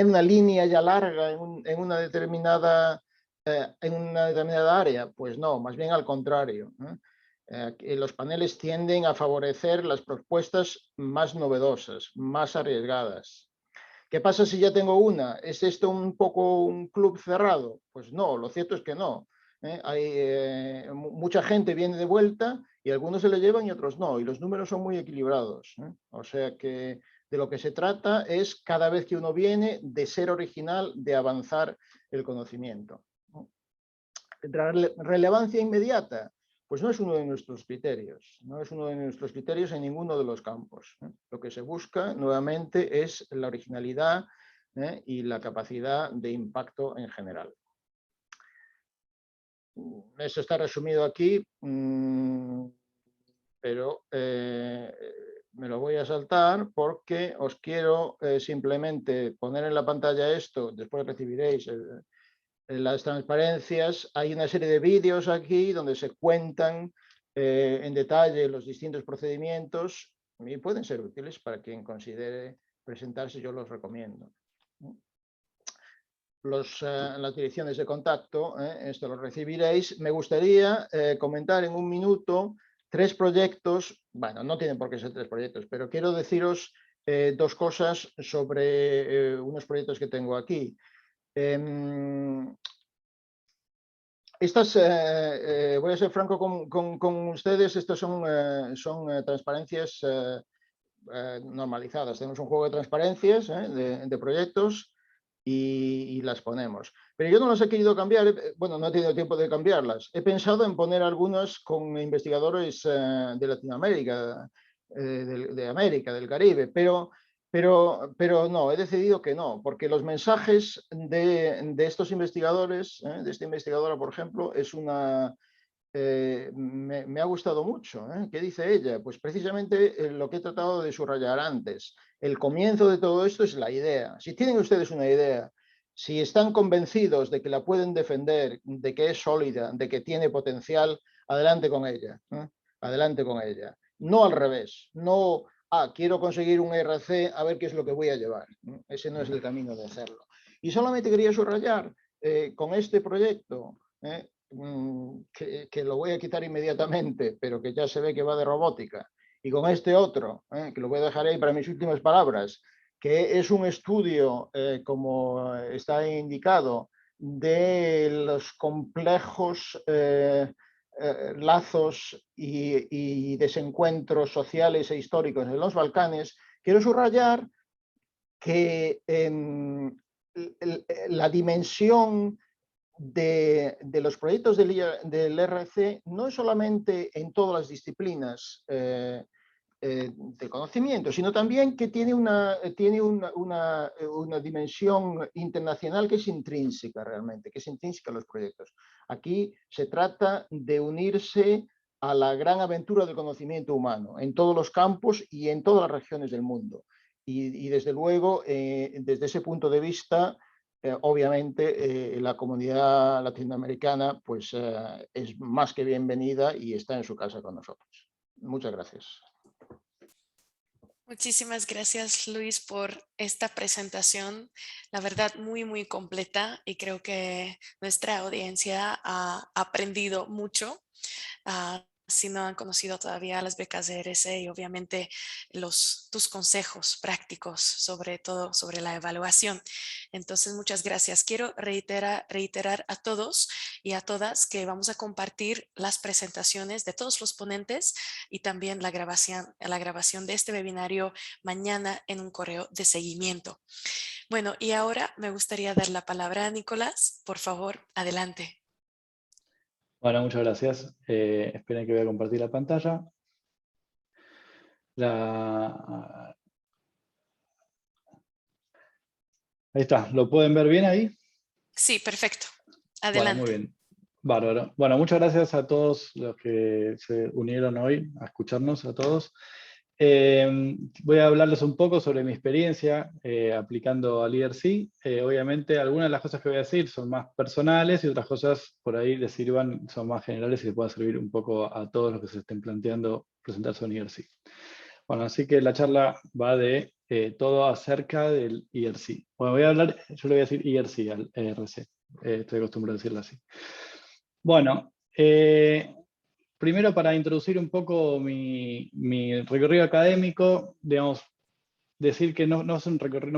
una línea ya larga en una determinada área? Pues no, más bien al contrario. Los paneles tienden a favorecer las propuestas más novedosas, más arriesgadas. ¿Qué pasa si ya tengo una? ¿Es esto un poco un club cerrado? Pues no, lo cierto es que no. Mucha gente viene de vuelta y algunos se lo llevan y otros no, y los números son muy equilibrados. O sea que de lo que se trata es, cada vez que uno viene, de ser original, de avanzar el conocimiento. Relevancia inmediata. Pues no es uno de nuestros criterios, no es uno de nuestros criterios en ninguno de los campos. Lo que se busca nuevamente es la originalidad y la capacidad de impacto en general. Eso está resumido aquí, pero me lo voy a saltar porque os quiero simplemente poner en la pantalla esto, después recibiréis las transparencias. Hay una serie de vídeos aquí donde se cuentan en detalle los distintos procedimientos y pueden ser útiles para quien considere presentarse, yo los recomiendo. Las direcciones de contacto, esto lo recibiréis. Me gustaría comentar en un minuto 3 proyectos, bueno, no tienen por qué ser 3 proyectos, pero quiero deciros 2 cosas sobre unos proyectos que tengo aquí. Voy a ser franco con ustedes, estos son transparencias normalizadas. Tenemos un juego de transparencias de proyectos y las ponemos. Pero yo no las he querido cambiar, bueno, no he tenido tiempo de cambiarlas. He pensado en poner algunas con investigadores de Latinoamérica, de América, del Caribe, pero no, he decidido que no, porque los mensajes de estos investigadores, de esta investigadora, por ejemplo, es una... me ha gustado mucho. ¿Qué dice ella? Pues precisamente lo que he tratado de subrayar antes. El comienzo de todo esto es la idea. Si tienen ustedes una idea, si están convencidos de que la pueden defender, de que es sólida, de que tiene potencial, adelante con ella. Adelante con ella. No al revés. No, quiero conseguir un RC, a ver qué es lo que voy a llevar. Ese no es el camino de hacerlo. Y solamente quería subrayar con este proyecto, que lo voy a quitar inmediatamente, pero que ya se ve que va de robótica, y con este otro, que lo voy a dejar ahí para mis últimas palabras, que es un estudio, como está indicado, de los complejos lazos y desencuentros sociales e históricos en los Balcanes. Quiero subrayar que la dimensión de los proyectos del RC no es solamente en todas las disciplinas de conocimiento, sino también que tiene una dimensión internacional que es intrínseca realmente, que es intrínseca a los proyectos. Aquí se trata de unirse a la gran aventura del conocimiento humano en todos los campos y en todas las regiones del mundo. Y desde luego, desde ese punto de vista, obviamente la comunidad latinoamericana pues, es más que bienvenida y está en su casa con nosotros. Muchas gracias. Muchísimas gracias, Luis, por esta presentación, la verdad muy completa, y creo que nuestra audiencia ha aprendido mucho. Si no han conocido todavía las becas de RC y obviamente tus consejos prácticos, sobre todo sobre la evaluación. Entonces, muchas gracias. Quiero reiterar a todos y a todas que vamos a compartir las presentaciones de todos los ponentes y también la grabación de este webinario mañana en un correo de seguimiento. Bueno, y ahora me gustaría dar la palabra a Nicolás. Por favor, adelante. Bueno, muchas gracias. Esperen que voy a compartir la pantalla. Ahí está, ¿lo pueden ver bien ahí? Sí, perfecto. Bueno, Adelante. muy bien. Bárbaro. Bueno, muchas gracias a todos los que se unieron hoy a escucharnos, a todos. Voy a hablarles un poco sobre mi experiencia aplicando al IRC. Obviamente, algunas de las cosas que voy a decir son más personales y otras cosas por ahí les sirvan, son más generales y les puedan servir un poco a todos los que se estén planteando presentarse a un IRC. Bueno, así que la charla va de todo acerca del IRC. Bueno, voy a hablar, yo le voy a decir IRC al ERC. Estoy acostumbrado a decirlo así. Bueno, primero para introducir un poco mi recorrido académico, digamos, decir que no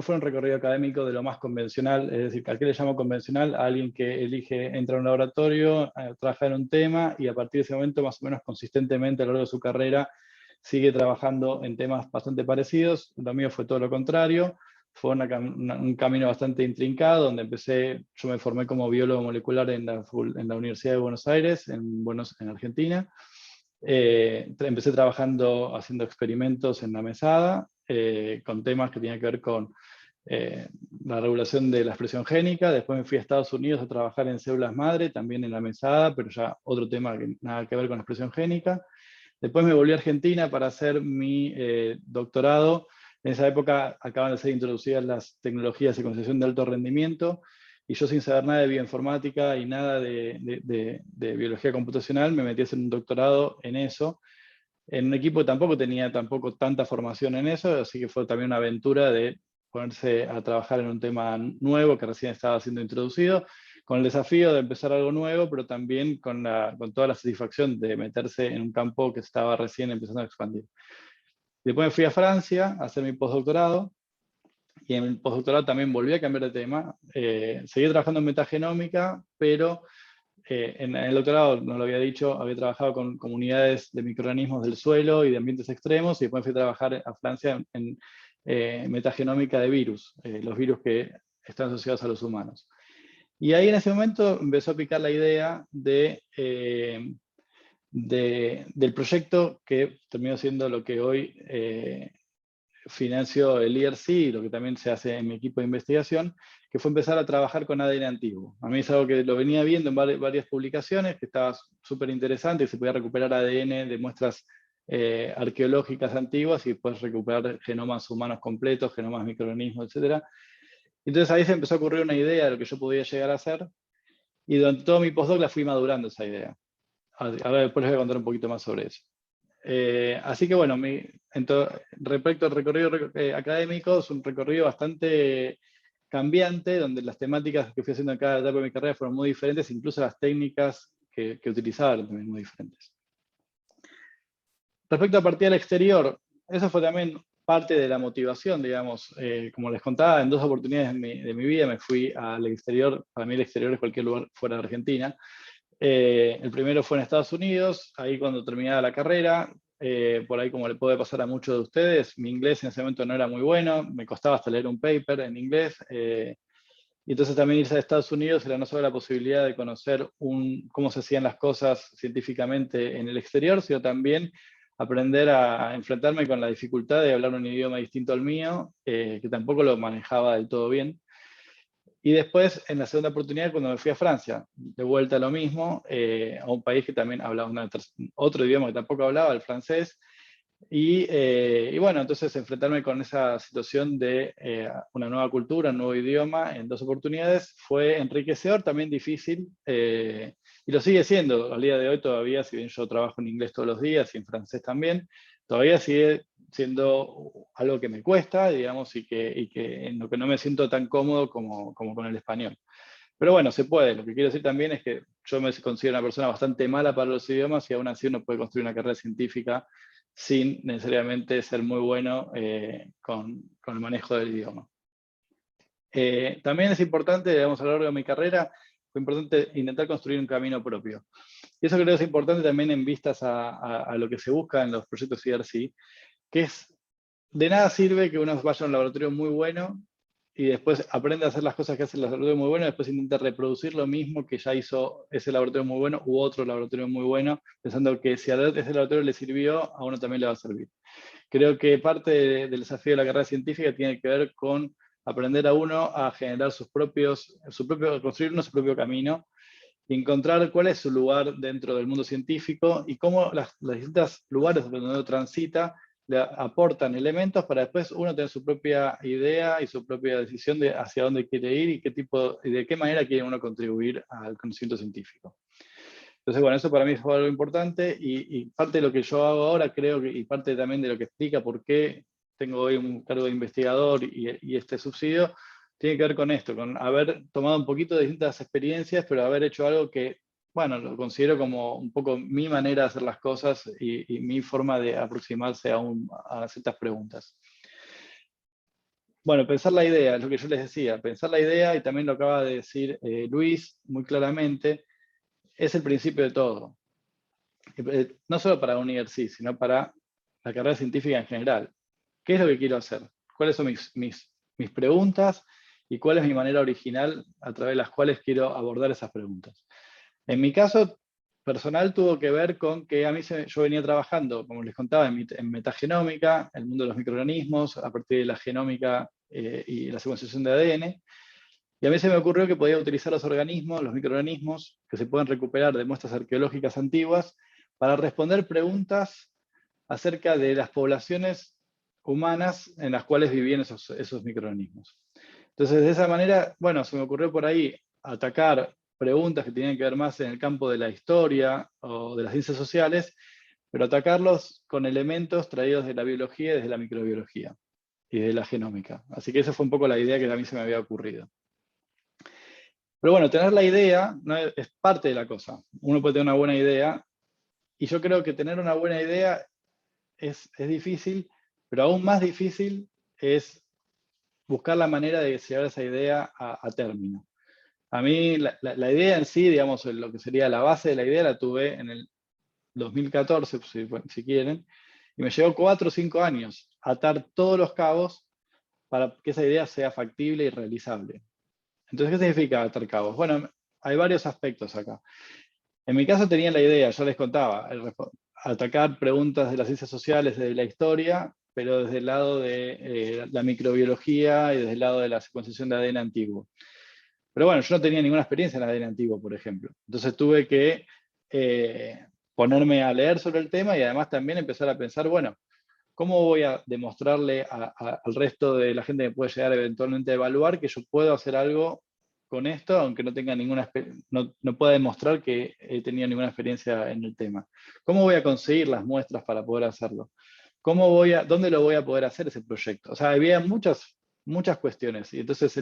fue un recorrido académico de lo más convencional, es decir, ¿a qué le llamo convencional? A alguien que elige, entra a un laboratorio, trabaja en un tema y a partir de ese momento, más o menos consistentemente a lo largo de su carrera, sigue trabajando en temas bastante parecidos. Lo mío fue todo lo contrario. Fue un camino bastante intrincado, donde yo me formé como biólogo molecular en la Universidad de Buenos Aires, en Argentina. Empecé trabajando, haciendo experimentos en la mesada, con temas que tenían que ver con la regulación de la expresión génica. Después me fui a Estados Unidos a trabajar en células madre, también en la mesada, pero ya otro tema que nada que ver con la expresión génica. Después me volví a Argentina para hacer mi doctorado. En esa época acaban de ser introducidas las tecnologías de secuenciación de alto rendimiento y yo sin saber nada de bioinformática y nada de biología computacional, me metí a hacer un doctorado en eso, en un equipo que tampoco tenía tanta formación en eso, así que fue también una aventura de ponerse a trabajar en un tema nuevo que recién estaba siendo introducido, con el desafío de empezar algo nuevo, pero también con toda la satisfacción de meterse en un campo que estaba recién empezando a expandir. Después me fui a Francia a hacer mi postdoctorado, y en el postdoctorado también volví a cambiar de tema. Seguí trabajando en metagenómica, pero en el doctorado, no lo había dicho, había trabajado con comunidades de microorganismos del suelo y de ambientes extremos, y después fui a trabajar a Francia en metagenómica de virus, los virus que están asociados a los humanos. Y ahí en ese momento empezó a picar la idea del proyecto que terminó siendo lo que hoy financió el IRC, y lo que también se hace en mi equipo de investigación, que fue empezar a trabajar con ADN antiguo. A mí es algo que lo venía viendo en varias publicaciones, que estaba súper interesante, que se podía recuperar ADN de muestras arqueológicas antiguas y después recuperar genomas humanos completos, genomas microorganismos, etc. Entonces ahí se empezó a ocurrir una idea de lo que yo podía llegar a hacer, y durante todo mi postdoc la fui madurando esa idea. Ahora después les voy a contar un poquito más sobre eso. Así que bueno, respecto al recorrido académico, es un recorrido bastante cambiante, donde las temáticas que fui haciendo en cada etapa de mi carrera fueron muy diferentes, incluso las técnicas que utilizaba eran también muy diferentes. Respecto a partida al exterior, eso fue también parte de la motivación, digamos. Como les contaba, en 2 oportunidades de mi vida me fui al exterior. Para mí el exterior es cualquier lugar fuera de Argentina. El primero fue en Estados Unidos, ahí cuando terminaba la carrera. Por ahí, como le puede pasar a muchos de ustedes, mi inglés en ese momento no era muy bueno, me costaba hasta leer un paper en inglés. Y entonces también irse a Estados Unidos era no solo la posibilidad de conocer cómo se hacían las cosas científicamente en el exterior, sino también aprender a enfrentarme con la dificultad de hablar un idioma distinto al mío, que tampoco lo manejaba del todo bien. Y después, en la segunda oportunidad, cuando me fui a Francia, de vuelta a lo mismo, a un país que también hablaba otro idioma que tampoco hablaba, el francés. Y bueno, entonces enfrentarme con esa situación de una nueva cultura, un nuevo idioma, en 2 oportunidades, fue enriquecedor, también difícil, y lo sigue siendo. Al día de hoy todavía, si bien yo trabajo en inglés todos los días y en francés también, todavía sigue siendo algo que me cuesta, digamos, y que en lo que no me siento tan cómodo como con el español. Pero bueno, se puede. Lo que quiero decir también es que yo me considero una persona bastante mala para los idiomas, y aún así uno puede construir una carrera científica sin necesariamente ser muy bueno con el manejo del idioma. También es importante, digamos, a lo largo de mi carrera, fue importante intentar construir un camino propio. Y eso creo que es importante también en vistas a lo que se busca en los proyectos IRC, que es, de nada sirve que uno vaya a un laboratorio muy bueno y después aprenda a hacer las cosas que hace el laboratorio muy bueno, y después intenta reproducir lo mismo que ya hizo ese laboratorio muy bueno u otro laboratorio muy bueno, pensando que si a ese laboratorio le sirvió, a uno también le va a servir. Creo que parte del desafío de la carrera científica tiene que ver con aprender a uno a generar construir uno su propio camino, y encontrar cuál es su lugar dentro del mundo científico y cómo los distintos lugares donde uno transita le aportan elementos para después uno tener su propia idea y su propia decisión de hacia dónde quiere ir y de qué manera quiere uno contribuir al conocimiento científico. Entonces, bueno, eso para mí fue algo importante, y parte de lo que yo hago ahora, creo que, y parte también de lo que explica por qué tengo hoy un cargo de investigador y este subsidio, tiene que ver con esto, con haber tomado un poquito de distintas experiencias, pero haber hecho algo que, bueno, lo considero como un poco mi manera de hacer las cosas y mi forma de aproximarse a ciertas preguntas. Bueno, pensar la idea, es lo que yo les decía, pensar la idea, y también lo acaba de decir Luis muy claramente, es el principio de todo. No solo para un IRC, sino para la carrera científica en general. ¿Qué es lo que quiero hacer? ¿Cuáles son mis preguntas? ¿Y cuál es mi manera original a través de las cuales quiero abordar esas preguntas? En mi caso personal tuvo que ver con que yo venía trabajando, como les contaba, en metagenómica, el mundo de los microorganismos, a partir de la genómica y la secuenciación de ADN. Y a mí se me ocurrió que podía utilizar los microorganismos, que se pueden recuperar de muestras arqueológicas antiguas, para responder preguntas acerca de las poblaciones humanas en las cuales vivían esos microorganismos. Entonces, de esa manera, bueno, se me ocurrió por ahí atacar preguntas que tenían que ver más en el campo de la historia o de las ciencias sociales, pero atacarlos con elementos traídos de la biología y desde la microbiología y de la genómica. Así que esa fue un poco la idea que a mí se me había ocurrido. Pero bueno, tener la idea no es parte de la cosa. Uno puede tener una buena idea, y yo creo que tener una buena idea es difícil, pero aún más difícil es buscar la manera de llevar esa idea a término. A mí la idea en sí, digamos, lo que sería la base de la idea, la tuve en el 2014, si quieren, y me llevó 4 o 5 años atar todos los cabos para que esa idea sea factible y realizable. Entonces, ¿qué significa atar cabos? Bueno, hay varios aspectos acá. En mi caso tenía la idea, yo les contaba, atacar preguntas de las ciencias sociales desde la historia, pero desde el lado de la microbiología y desde el lado de la secuenciación de ADN antiguo. Pero bueno, yo no tenía ninguna experiencia en ADN antiguo, por ejemplo. Entonces tuve que ponerme a leer sobre el tema y además también empezar a pensar, bueno, ¿cómo voy a demostrarle al resto de la gente que puede llegar eventualmente a evaluar que yo puedo hacer algo con esto, aunque no tenga no pueda demostrar que he tenido ninguna experiencia en el tema? ¿Cómo voy a conseguir las muestras para poder hacerlo? ¿Dónde lo voy a poder hacer ese proyecto? O sea, había muchas cuestiones, y entonces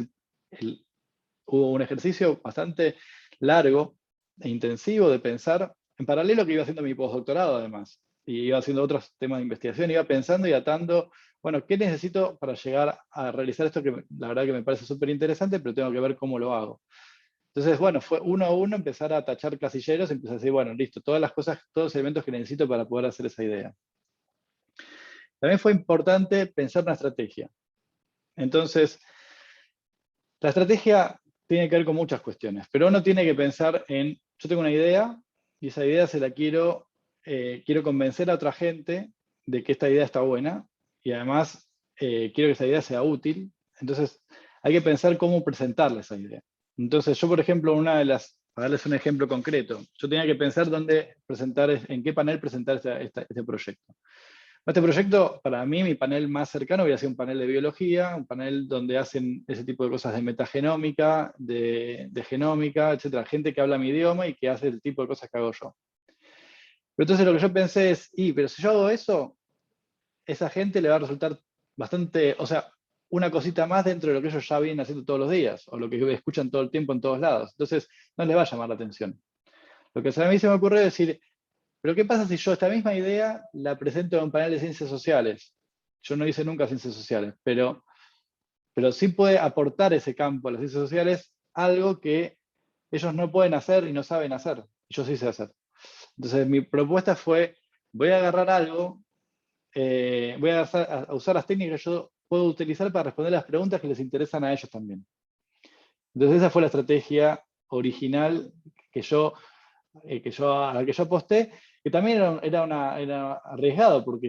hubo un ejercicio bastante largo e intensivo de pensar, en paralelo que iba haciendo mi postdoctorado además, y iba haciendo otros temas de investigación, iba pensando y atando, bueno, ¿qué necesito para llegar a realizar esto que la verdad que me parece súper interesante, pero tengo que ver cómo lo hago? Entonces, bueno, fue uno a uno empezar a tachar casilleros y empezar a decir, bueno, listo, todas las cosas, todos los elementos que necesito para poder hacer esa idea. También fue importante pensar una estrategia. Entonces, la estrategia tiene que ver con muchas cuestiones, pero uno tiene que pensar en, yo tengo una idea, y esa idea se la quiero convencer a otra gente de que esta idea está buena, y además quiero que esa idea sea útil. Entonces hay que pensar cómo presentarle esa idea. Entonces yo, por ejemplo, para darles un ejemplo concreto, yo tenía que pensar en qué panel presentar este proyecto. Este proyecto, para mí, mi panel más cercano hubiera sido un panel de biología, un panel donde hacen ese tipo de cosas de metagenómica, de genómica, etcétera. Gente que habla mi idioma y que hace el tipo de cosas que hago yo. Pero entonces lo que yo pensé es, pero si yo hago eso, esa gente le va a resultar bastante, o sea, una cosita más dentro de lo que ellos ya vienen haciendo todos los días, o lo que escuchan todo el tiempo en todos lados. Entonces, no les va a llamar la atención. Lo que a mí se me ocurrió es decir, pero ¿qué pasa si yo esta misma idea la presento en un panel de ciencias sociales? Yo no hice nunca ciencias sociales, pero sí puede aportar ese campo a las ciencias sociales algo que ellos no pueden hacer y no saben hacer. Yo sí sé hacer. Entonces mi propuesta fue, voy a agarrar algo, voy a usar las técnicas que yo puedo utilizar para responder las preguntas que les interesan a ellos también. Entonces esa fue la estrategia original a la que yo aposté, que también era arriesgado, porque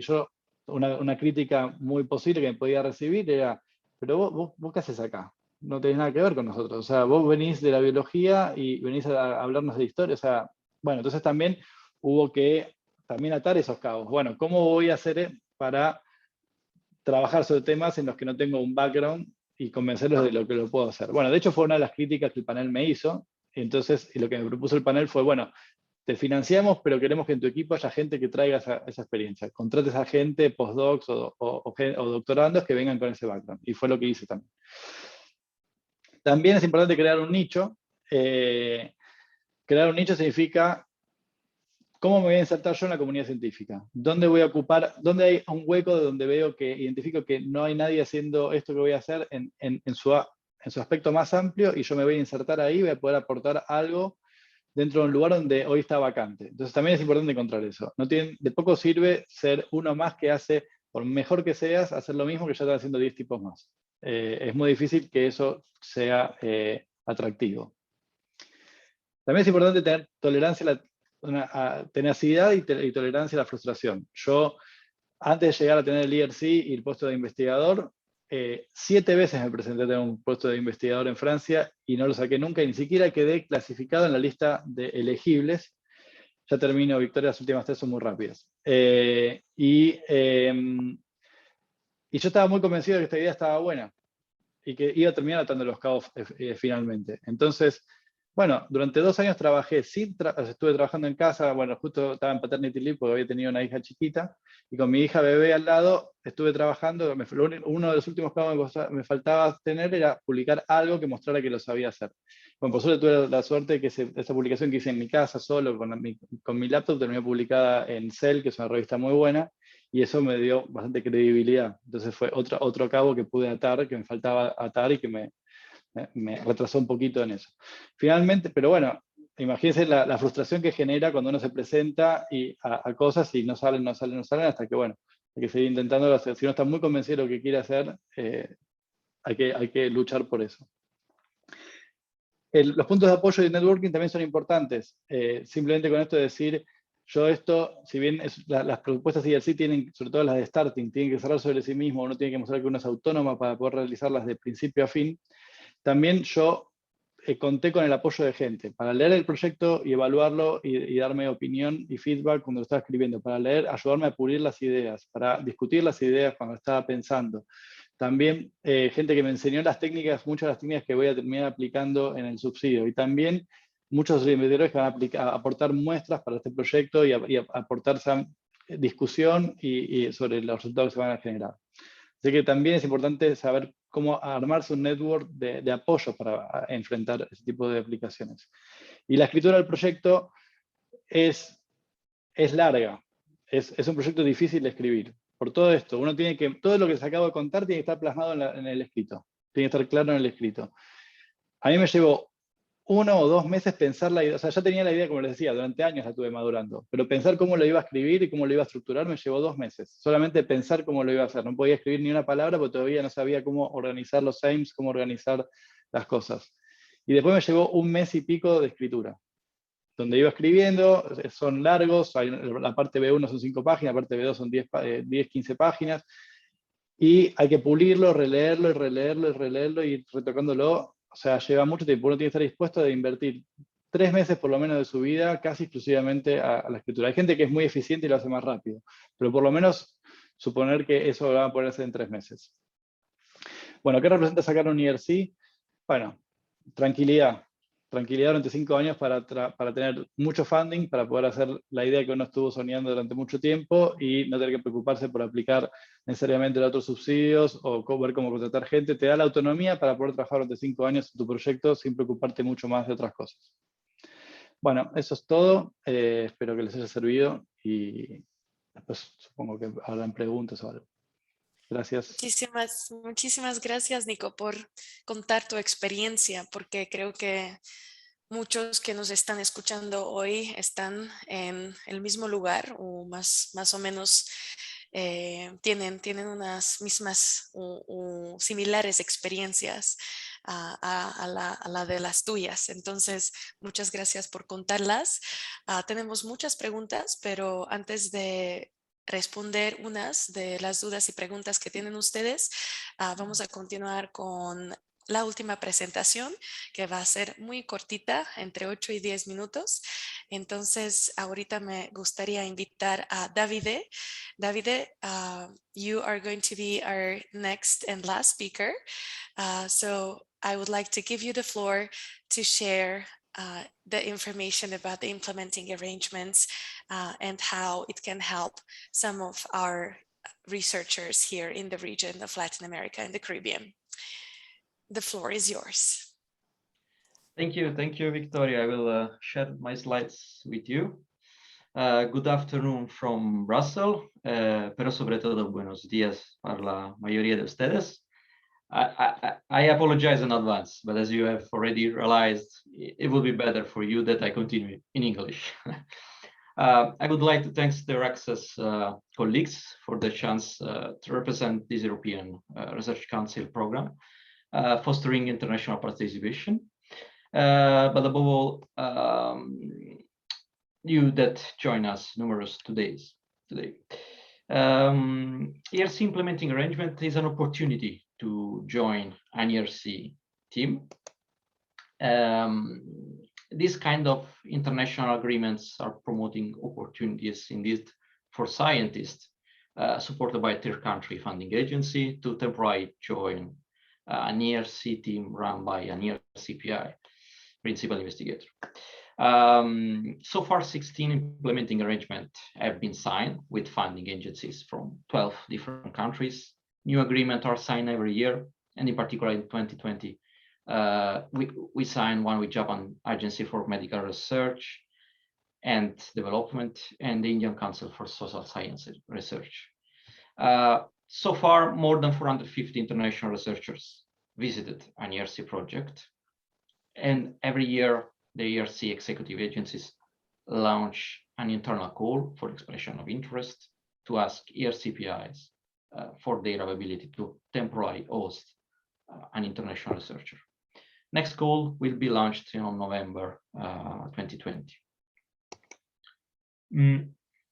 una crítica muy posible que me podía recibir era, pero vos ¿qué haces acá? No tenés nada que ver con nosotros, o sea, vos venís de la biología y venís a hablarnos de historia, o sea, bueno, entonces también hubo que también atar esos cabos. Bueno, ¿cómo voy a hacer para trabajar sobre temas en los que no tengo un background y convencerlos de lo que lo puedo hacer? Bueno, de hecho fue una de las críticas que el panel me hizo. Entonces, y lo que me propuso el panel fue, bueno, te financiamos, pero queremos que en tu equipo haya gente que traiga esa experiencia. Contrates a gente, postdocs o doctorandos que vengan con ese background. Y fue lo que hice también. También es importante crear un nicho. Crear un nicho significa, ¿cómo me voy a insertar yo en la comunidad científica? ¿Dónde voy a ocupar, dónde hay un hueco de donde identifico que no hay nadie haciendo esto que voy a hacer en su aspecto más amplio, y yo me voy a insertar ahí, voy a poder aportar algo dentro de un lugar donde hoy está vacante? Entonces también es importante encontrar eso. De poco sirve ser uno más que hace, por mejor que seas, hacer lo mismo que ya están haciendo 10 tipos más. Es muy difícil que eso sea atractivo. También es importante tener tolerancia tenacidad y tolerancia a la frustración. Yo, antes de llegar a tener el IRC y el puesto de investigador, 7 veces me presenté a tener un puesto de investigador en Francia y no lo saqué nunca, y ni siquiera quedé clasificado en la lista de elegibles. Ya termino, Victoria, las últimas 3 son muy rápidas. Y yo estaba muy convencido de que esta idea estaba buena. y que iba a terminar atando los cabos finalmente. Entonces, bueno, durante 2 años trabajé, estuve trabajando en casa, bueno, justo estaba en paternity leave porque había tenido una hija chiquita, y con mi hija bebé al lado estuve trabajando. Uno de los últimos cabos que me faltaba tener era publicar algo que mostrara que lo sabía hacer. Bueno, por suerte tuve la suerte de que esa publicación que hice en mi casa solo, con mi laptop, terminó publicada en Cell, que es una revista muy buena, y eso me dio bastante credibilidad. Entonces fue otro cabo que pude atar, que me faltaba atar y que me retrasó un poquito en eso. Finalmente, pero bueno, imagínense la frustración que genera cuando uno se presenta a cosas y no salen, hasta que, bueno, hay que seguir intentándolo. Si uno está muy convencido de lo que quiere hacer, hay que luchar por eso. Los puntos de apoyo y networking también son importantes. Simplemente con esto de decir, si bien las propuestas IRC tienen, sobre todo las de starting, tienen que cerrar sobre sí mismo, uno tiene que mostrar que uno es autónoma para poder realizarlas de principio a fin. También yo conté con el apoyo de gente para leer el proyecto y evaluarlo y darme opinión y feedback cuando lo estaba escribiendo, para ayudarme a pulir las ideas, para discutir las ideas cuando estaba pensando. También gente que me enseñó muchas de las técnicas que voy a terminar aplicando en el subsidio. Y también muchos investigadores que van a aportar muestras para este proyecto y aportar esa discusión y sobre los resultados que se van a generar. Así que también es importante saber cómo armarse un network de apoyo para enfrentar ese tipo de aplicaciones. Y la escritura del proyecto es larga, es un proyecto difícil de escribir. Por todo esto, todo lo que les acabo de contar tiene que estar plasmado en el escrito, tiene que estar claro en el escrito. A mí me llevó 1 o 2 meses pensar la idea, o sea, ya tenía la idea, como les decía, durante años la estuve madurando, pero pensar cómo lo iba a escribir y cómo lo iba a estructurar me llevó 2 meses. Solamente pensar cómo lo iba a hacer. No podía escribir ni una palabra porque todavía no sabía cómo organizar los aims, cómo organizar las cosas. Y después me llevó 1 mes y pico de escritura, donde iba escribiendo, son largos, la parte B1 son 5 páginas, la parte B2 son 10, 15 páginas, y hay que pulirlo, releerlo, y releerlo, y releerlo, y ir retocándolo. O sea, lleva mucho tiempo. Uno tiene que estar dispuesto a invertir 3 meses por lo menos de su vida casi exclusivamente a la escritura. Hay gente que es muy eficiente y lo hace más rápido, pero por lo menos suponer que eso lo van a poder hacer en 3 meses. Bueno, ¿qué representa sacar un IRC? Bueno, tranquilidad. Tranquilidad durante 5 años para tener mucho funding, para poder hacer la idea que uno estuvo soñando durante mucho tiempo y no tener que preocuparse por aplicar necesariamente los otros subsidios o ver cómo contratar gente. Te da la autonomía para poder trabajar durante 5 años en tu proyecto sin preocuparte mucho más de otras cosas. Bueno, eso es todo. Espero que les haya servido y después supongo que habrán preguntas o algo. Gracias. Muchísimas gracias, Nico, por contar tu experiencia, porque creo que muchos que nos están escuchando hoy están en el mismo lugar o más o menos tienen unas mismas o similares experiencias a la de las tuyas. Entonces, muchas gracias por contarlas. Tenemos muchas preguntas, pero antes de responder unas de las dudas y preguntas que tienen ustedes, vamos a continuar con la última presentación, que va a ser muy cortita, entre 8 y 10 minutos. Entonces, ahorita me gustaría invitar a Davide. Davide, you are going to be our next and last speaker. So I would like to give you the floor to share the information about the implementing arrangements and how it can help some of our researchers here in the region of Latin America and the Caribbean. The floor is yours. Thank you, Victoria. I will share my slides with you. Good afternoon from Brussels, pero sobre todo buenos días para la mayoría de ustedes. I apologize in advance, but as you have already realized, it would be better for you that I continue in English. I would like to thank the Access colleagues for the chance to represent this European Research Council program, fostering international participation. But above all, you that join us numerous today. ERC implementing arrangement is an opportunity to join an ERC team. These kind of international agreements are promoting opportunities indeed for scientists supported by a third country funding agency to temporarily join an ERC team run by an ERC PI, principal investigator. So far, 16 implementing arrangements have been signed with funding agencies from 12 different countries. New agreements are signed every year, and in particular in 2020, we signed one with Japan Agency for Medical Research and Development and the Indian Council for Social Science Research. So far, more than 450 international researchers visited an ERC project, and every year the ERC executive agencies launch an internal call for expression of interest to ask ERC PIs for their ability to temporarily host an international researcher. Next call will be launched on November 2020.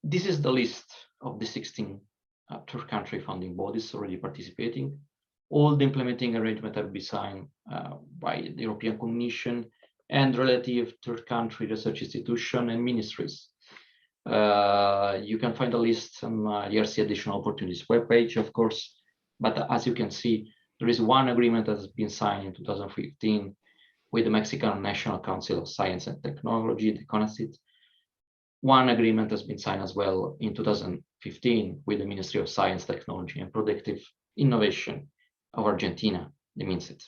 This is the list of the 16 third country funding bodies already participating. All the implementing arrangements have been signed by the European Commission and relative third country research institutions and ministries. You can find a list on ERC Additional Opportunities webpage, of course, but as you can see, there is one agreement that has been signed in 2015 with the Mexican National Council of Science and Technology, the CONACYT. One agreement has been signed as well in 2015 with the Ministry of Science, Technology and Productive Innovation of Argentina, the MINSET.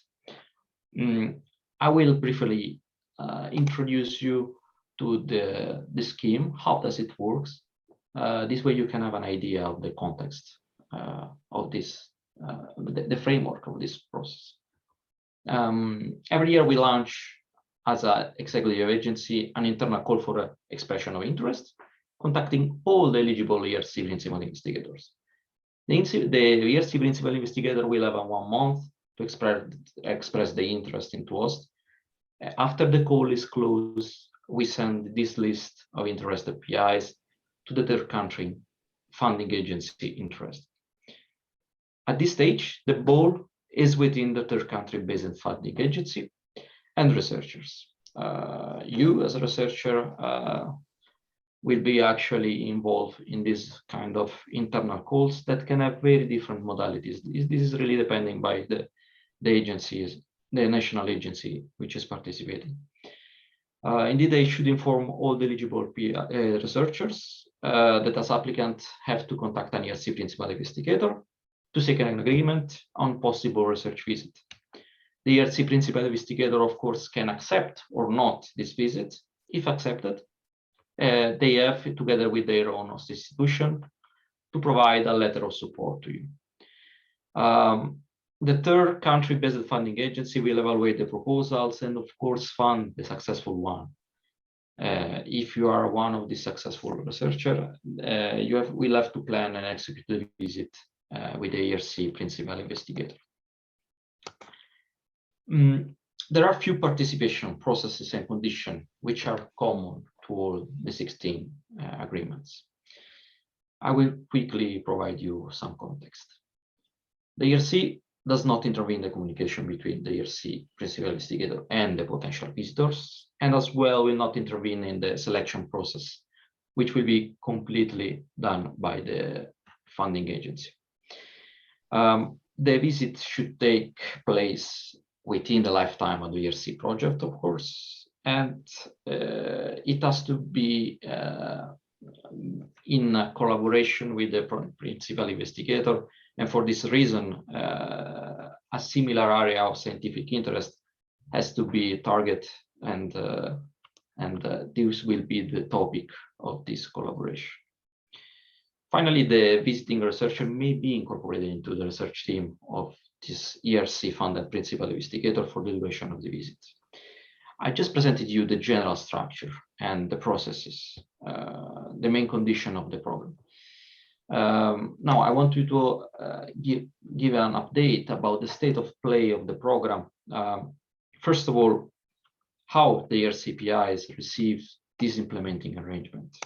I will briefly introduce you to the scheme. How does it work? This way you can have an idea of the context of this, the framework of this process. Every year we launch as an executive agency an internal call for expression of interest, contacting all the eligible ERC principal investigators. The ERC principal investigator will have 1 month to express the interest in host. After the call is closed, we send this list of interested PIs to the third country funding agency interest. At this stage, the ball is within the third country based funding agency and researchers. You as a researcher will be actually involved in this kind of internal calls that can have very different modalities. This is really depending by the agencies, the national agency which is participating. Indeed, they should inform all the eligible researchers that as applicants have to contact an ERC principal investigator to seek an agreement on possible research visit. The ERC principal investigator, of course, can accept or not this visit. If accepted, they have, together with their own host institution, to provide a letter of support to you. The third country-based funding agency will evaluate the proposals and, of course, fund the successful one. If you are one of the successful researchers, you will have to plan an executive visit with the ERC principal investigator. There are few participation processes and conditions which are common to all the 16 agreements. I will quickly provide you some context. The ERC does not intervene in the communication between the ERC principal investigator and the potential visitors, and as well will not intervene in the selection process, which will be completely done by the funding agency. The visit should take place within the lifetime of the ERC project, of course, and it has to be in collaboration with the principal investigator. And for this reason, a similar area of scientific interest has to be targeted, and this will be the topic of this collaboration. Finally, the visiting researcher may be incorporated into the research team of this ERC-funded principal investigator for the duration of the visit. I just presented you the general structure and the processes, the main condition of the program. Now, I want you to give an update about the state of play of the program. First of all, how the ERC PIs receive this implementing arrangement.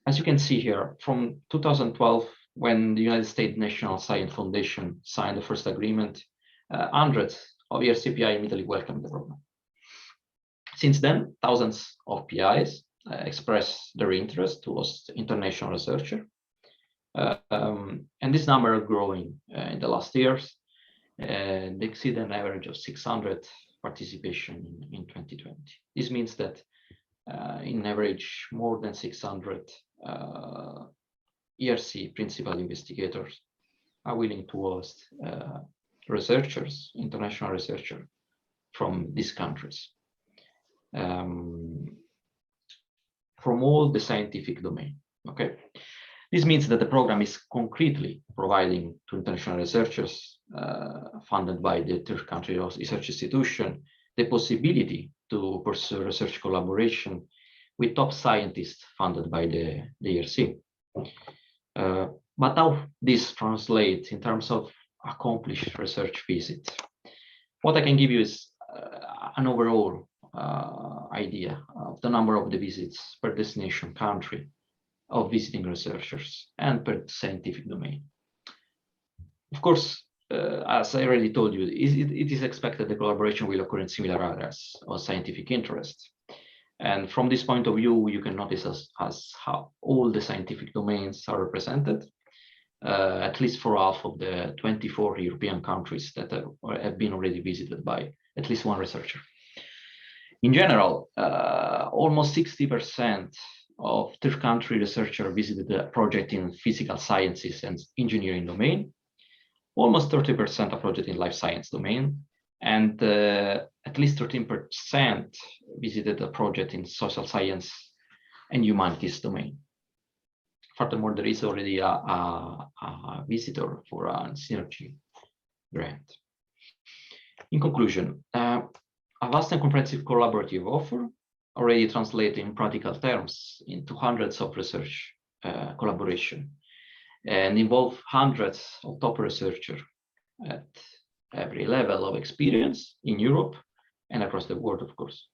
As you can see here, from 2012, when the United States National Science Foundation signed the first agreement, hundreds of ERC PIs immediately welcomed the program. Since then, thousands of PIs express their interest to host international researchers. And this number are growing in the last years. They exceed an average of 600 participation in 2020. This means that in average, more than 600 ERC principal investigators are willing to host researchers, international researchers from these countries, from all the scientific domain. Okay, this means that the program is concretely providing to international researchers funded by the third country research institution the possibility to pursue research collaboration with top scientists funded by the ERC. But how this translates in terms of accomplished research visits? What I can give you is an overall idea of the number of the visits per destination country of visiting researchers and per scientific domain. Of course, as I already told you, it is expected the collaboration will occur in similar areas of scientific interest. And from this point of view, you can notice as how all the scientific domains are represented, at least for half of the 24 European countries that have been already visited by at least one researcher. In general, almost 60% of third country researchers visited a project in physical sciences and engineering domain, almost 30% a project in life science domain, and at least 13% visited a project in social science and humanities domain. Furthermore, there is already a visitor for a synergy grant. In conclusion, a vast and comprehensive collaborative offer already translated in practical terms into hundreds of research collaboration and involve hundreds of top researchers at every level of experience in Europe and across the world, of course.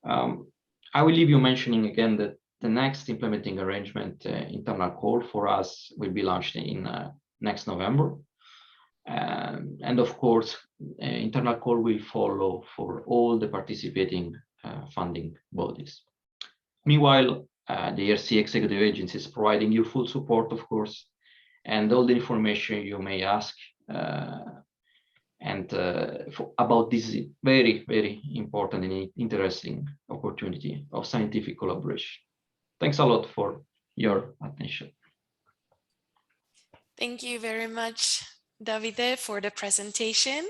I will leave you mentioning again that the next implementing arrangement internal call for us will be launched in next November. And of course, internal call will follow for all the participating funding bodies. Meanwhile, the ERC executive agency is providing you full support, of course, and all the information you may ask about this very, very important and interesting opportunity of scientific collaboration. Thanks a lot for your attention. Thank you very much, Davide, for the presentation.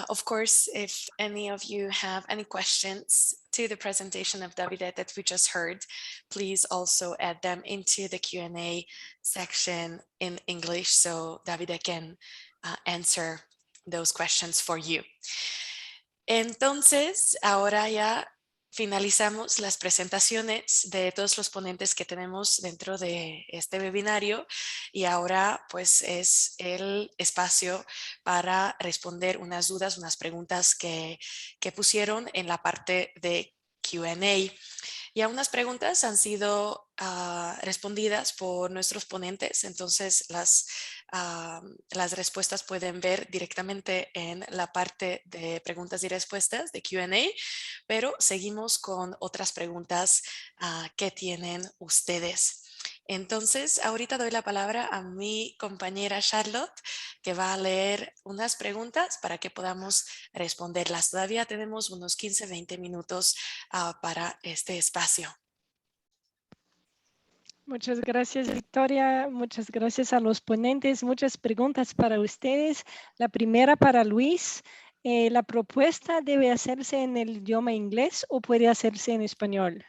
Of course, if any of you have any questions to the presentation of Davide that we just heard, please also add them into the Q&A section in English so Davide can answer those questions for you. Entonces, ahora ya finalizamos las presentaciones de todos los ponentes que tenemos dentro de este webinario y ahora pues es el espacio para responder unas dudas, unas preguntas que pusieron en la parte de Q&A. Y algunas preguntas han sido respondidas por nuestros ponentes, entonces las respuestas pueden ver directamente en la parte de preguntas y respuestas de Q&A, pero seguimos con otras preguntas que tienen ustedes. Entonces, ahorita doy la palabra a mi compañera Charlotte, que va a leer unas preguntas para que podamos responderlas. Todavía tenemos unos 15-20 minutos para este espacio. Muchas gracias, Victoria. Muchas gracias a los ponentes. Muchas preguntas para ustedes. La primera para Luis. ¿La propuesta debe hacerse en el idioma inglés o puede hacerse en español?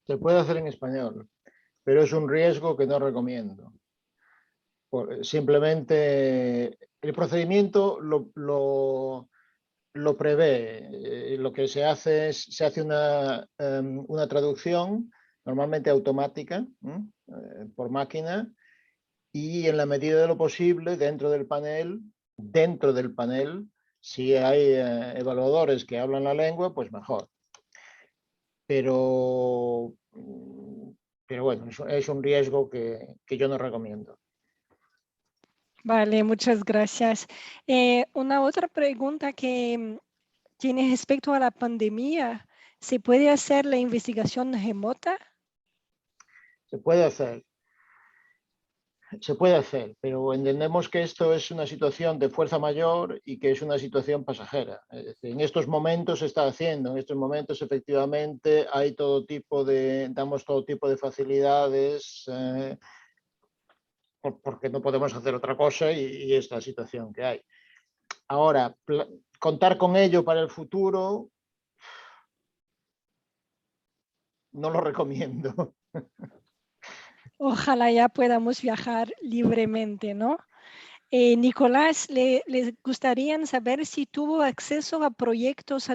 Se puede hacer en español, pero es un riesgo que no recomiendo. Simplemente el procedimiento lo prevé. Lo que se hace es una traducción normalmente automática por máquina y en la medida de lo posible dentro del panel, si hay evaluadores que hablan la lengua, pues mejor. Pero bueno, es un riesgo que yo no recomiendo. Vale, muchas gracias. Una otra pregunta que tiene respecto a la pandemia. ¿Se puede hacer la investigación remota? Se puede hacer. se puede hacer, pero entendemos que esto es una situación de fuerza mayor y que es una situación pasajera. Es decir, en estos momentos se está haciendo, en estos momentos efectivamente hay damos todo tipo de facilidades porque no podemos hacer otra cosa y es la situación que hay. Ahora, contar con ello para el futuro, no lo recomiendo. Ojalá ya podamos viajar libremente, ¿no? Nicolás, le gustaría saber si tuvo acceso a proyectos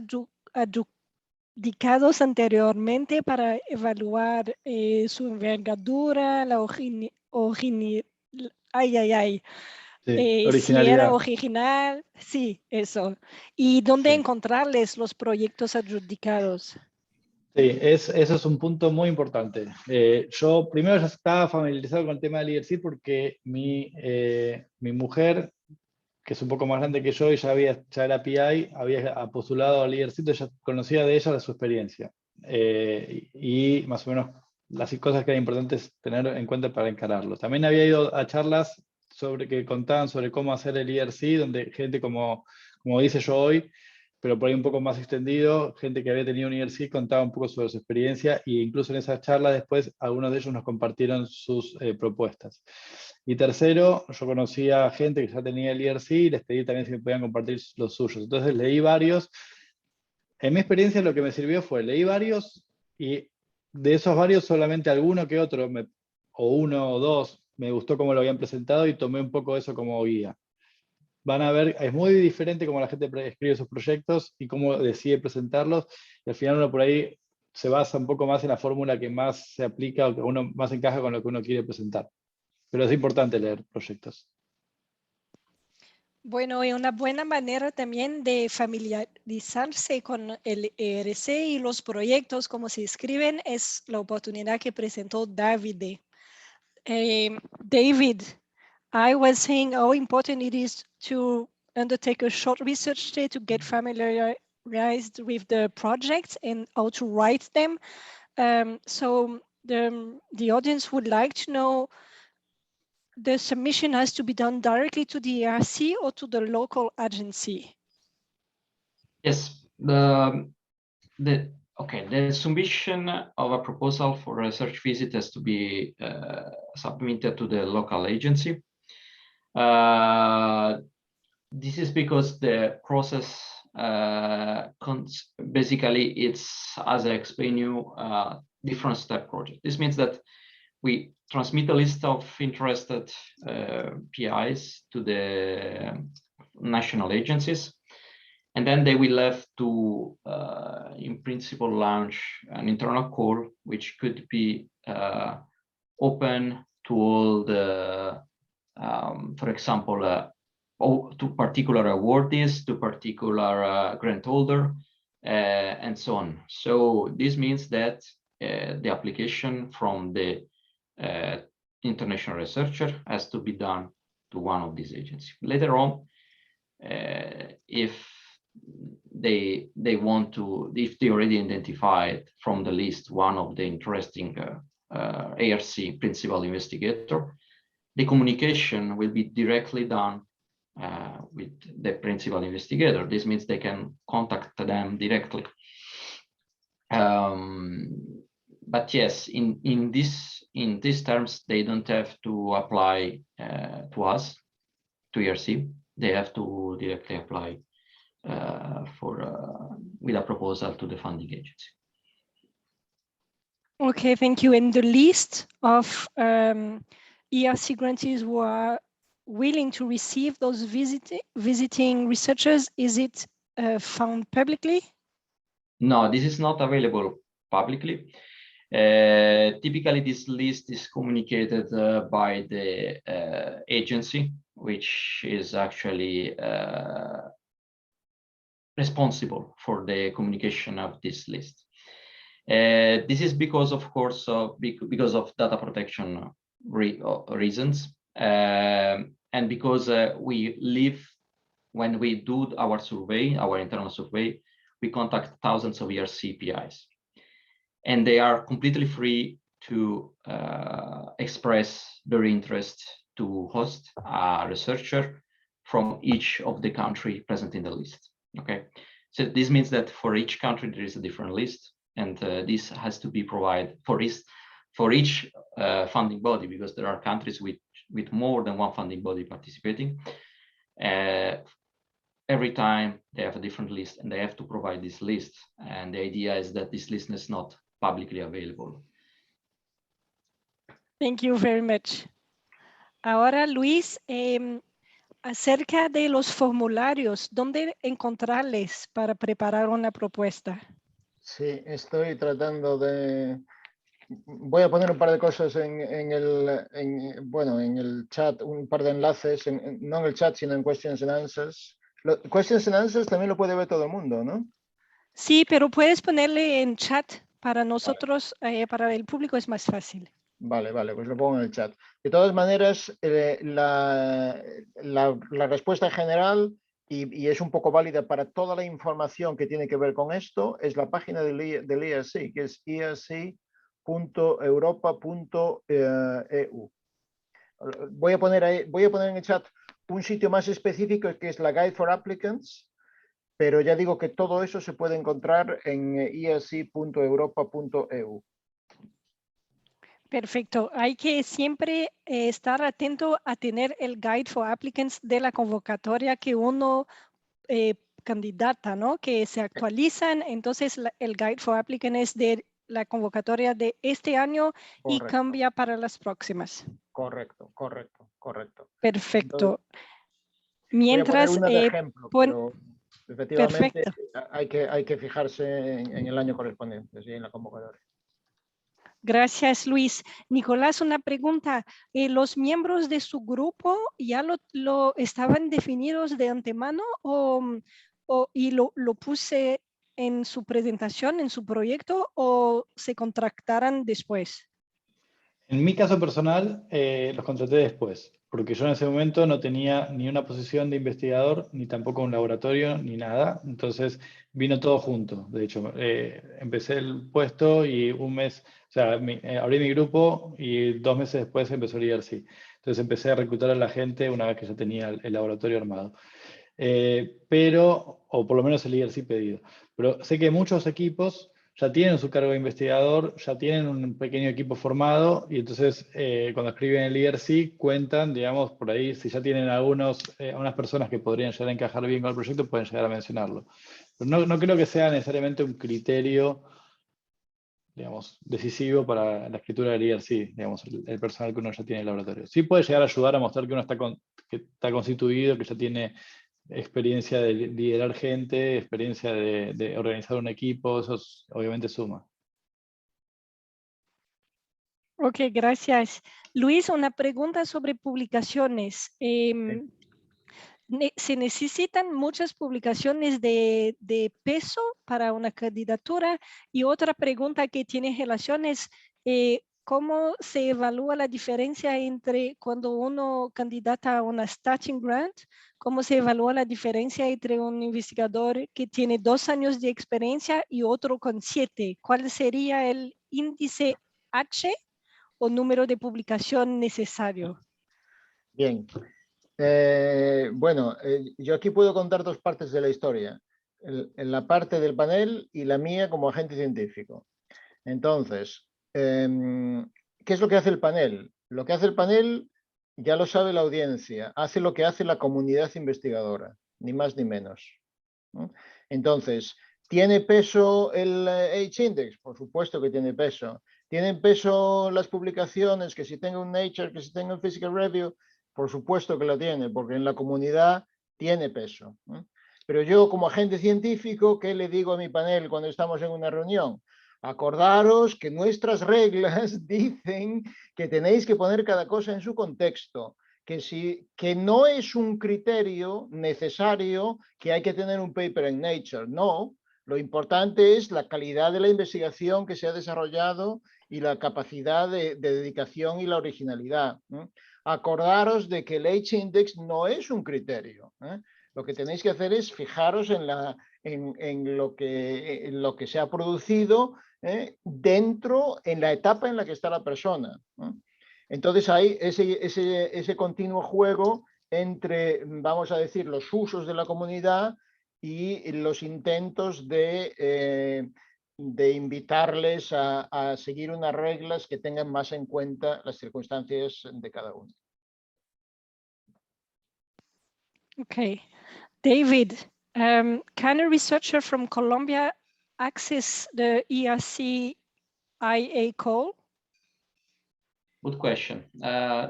adjudicados anteriormente para evaluar su envergadura, Sí, si era originalidad. original, sí, eso. ¿Y dónde Sí. encontrarles los proyectos adjudicados? Sí, eso es un punto muy importante. Yo primero ya estaba familiarizado con el tema del Leadership porque mi mujer, que es un poco más grande que yo y ya era PI, había postulado al Leadership, ya conocía de ella de su experiencia. Y más o menos las cosas que eran importantes tener en cuenta para encararlo. También había ido a charlas que contaban sobre cómo hacer el Leadership, donde gente como dice yo hoy, pero por ahí un poco más extendido, gente que había tenido un IRC contaba un poco sobre su experiencia e incluso en esas charlas después algunos de ellos nos compartieron sus propuestas. Y tercero, yo conocía gente que ya tenía el IRC y les pedí también si me podían compartir los suyos. Entonces leí varios. En mi experiencia lo que me sirvió fue, leí varios y de esos varios solamente alguno que otro, o uno o dos, me gustó cómo lo habían presentado y tomé un poco eso como guía. Van a ver, es muy diferente cómo la gente escribe sus proyectos y cómo decide presentarlos. Y al final uno por ahí se basa un poco más en la fórmula que más se aplica o que uno más encaja con lo que uno quiere presentar. Pero es importante leer proyectos. Bueno, y una buena manera también de familiarizarse con el ERC y los proyectos, como se escriben, es la oportunidad que presentó David. David, I was saying how important it is to undertake a short research day to get familiarized with the projects and how to write them. So the audience would like to know, the submission has to be done directly to the ERC or to the local agency? Yes, the submission of a proposal for a research visit has to be submitted to the local agency. This is because the process basically it's, as I explained you, different step project. This means that we transmit a list of interested PIs to the national agencies, and then they will have to, in principle, launch an internal call, which could be open to all the, for example, to particular awardees, to particular grant holder, and so on. So this means that the application from the international researcher has to be done to one of these agencies. Later on, if they want to, if they already identified from the list one of the interesting ARC principal investigator, the communication will be directly done with the principal investigator. This means they can contact them directly. But yes, in these terms, they don't have to apply to us, to ERC. They have to directly apply with a proposal to the funding agency. Okay, thank you. And the list of ERC grantees who are willing to receive those visiting researchers, is it found publicly? No, this is not available publicly. Typically, this list is communicated by the agency, which is actually responsible for the communication of this list. This is because, of course, because of data protection reasons, and because when we do our survey, our internal survey, we contact thousands of ERC PIs, and they are completely free to express their interest to host a researcher from each of the country present in the list. Okay, so this means that for each country there is a different list, and this has to be provided for each funding body, because there are countries with more than one funding body participating. Every time they have a different list, and they have to provide this list, and the idea is that this list is not publicly available. Thank you very much. Ahora, Luis, acerca de los formularios, ¿dónde encontrarles para preparar una propuesta? Sí, estoy tratando de... Voy a poner un par de cosas en el chat, un par de enlaces, no en el chat, sino en Questions and Answers. Questions and Answers también lo puede ver todo el mundo, ¿no? Sí, pero puedes ponerle en chat para nosotros, para el público es más fácil. Vale, pues lo pongo en el chat. De todas maneras, la respuesta general, y es un poco válida para toda la información que tiene que ver con esto, es la página del ERC, que es erc.europa.eu. Voy a poner en el chat un sitio más específico, que es la Guide for Applicants, pero ya digo que todo eso se puede encontrar en erc.europa.eu. Perfecto. Hay que siempre estar atento a tener el Guide for Applicants de la convocatoria que uno candidata, ¿no? Que se actualizan. Entonces, el Guide for Applicants es de la convocatoria de este año. Correcto. Y cambia para las próximas. Correcto. Perfecto. Entonces, mientras... voy a poner un ejemplo, pero efectivamente hay que fijarse en el año correspondiente, ¿sí? En la convocatoria. Gracias, Luis. Nicolás, una pregunta. ¿Los miembros de su grupo ya lo estaban definidos de antemano y lo puse en su presentación, en su proyecto, o se contrataran después? En mi caso personal, los contraté después, porque yo en ese momento no tenía ni una posición de investigador, ni tampoco un laboratorio, ni nada. Entonces vino todo junto. De hecho, empecé el puesto y un mes, o sea, abrí mi grupo y 2 meses después empezó el ERC. Entonces empecé a reclutar a la gente una vez que ya tenía el laboratorio armado. O por lo menos el ERC pedido. Pero sé que muchos equipos ya tienen su cargo de investigador, ya tienen un pequeño equipo formado, y entonces cuando escriben el ERC cuentan, digamos, por ahí, si ya tienen unas personas que podrían llegar a encajar bien con el proyecto, pueden llegar a mencionarlo. Pero no creo que sea necesariamente un criterio, digamos, decisivo para la escritura del ERC, digamos, el personal que uno ya tiene en el laboratorio. Sí puede llegar a ayudar a mostrar que uno está constituido, que ya tiene experiencia de liderar gente, experiencia de organizar un equipo, eso obviamente suma. Ok, gracias. Luis, una pregunta sobre publicaciones. ¿Se necesitan muchas publicaciones de peso para una candidatura? Y otra pregunta que tiene relación es, ¿cómo se evalúa la diferencia entre cuando uno candidata a una Starting Grant? ¿Cómo se evalúa la diferencia entre un investigador que tiene 2 años de experiencia y otro con 7? ¿Cuál sería el índice H o número de publicación necesario? Bien. Yo aquí puedo contar 2 partes de la historia. En la parte del panel y la mía como agente científico. Entonces, ¿qué es lo que hace el panel? Lo que hace el panel ya lo sabe la audiencia, hace lo que hace la comunidad investigadora, ni más ni menos. Entonces, ¿tiene peso el H-Index? Por supuesto que tiene peso. ¿Tienen peso las publicaciones? Que si tenga un Nature, que si tenga un Physical Review, por supuesto que lo tiene, porque en la comunidad tiene peso. Pero yo, como agente científico, ¿qué le digo a mi panel cuando estamos en una reunión? Acordaros que nuestras reglas dicen que tenéis que poner cada cosa en su contexto, que no es un criterio necesario que hay que tener un paper en Nature, no. Lo importante es la calidad de la investigación que se ha desarrollado y la capacidad de dedicación y la originalidad. Acordaros de que el H-Index no es un criterio. Lo que tenéis que hacer es fijaros en lo que se ha producido en la etapa en la que está la persona. Entonces hay ese continuo juego entre, vamos a decir, los usos de la comunidad y los intentos de invitarles a seguir unas reglas que tengan más en cuenta las circunstancias de cada uno. Okay. David, can a researcher from Colombia access the ERC-IA call? Good question.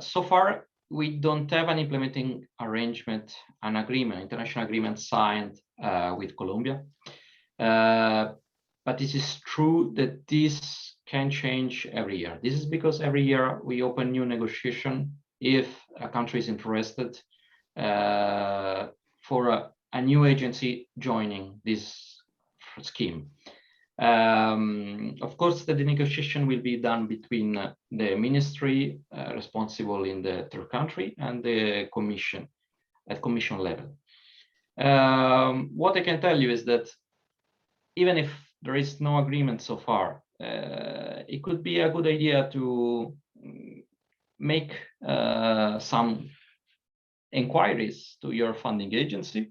So far, we don't have an implementing arrangement, an agreement, international agreement signed with Colombia. But this is true that this can change every year. This is because every year we open new negotiation if a country is interested for a new agency joining this scheme. Of course, the negotiation will be done between the ministry responsible in the third country and the commission at commission level. What I can tell you is that even if there is no agreement so far, it could be a good idea to make some inquiries to your funding agency.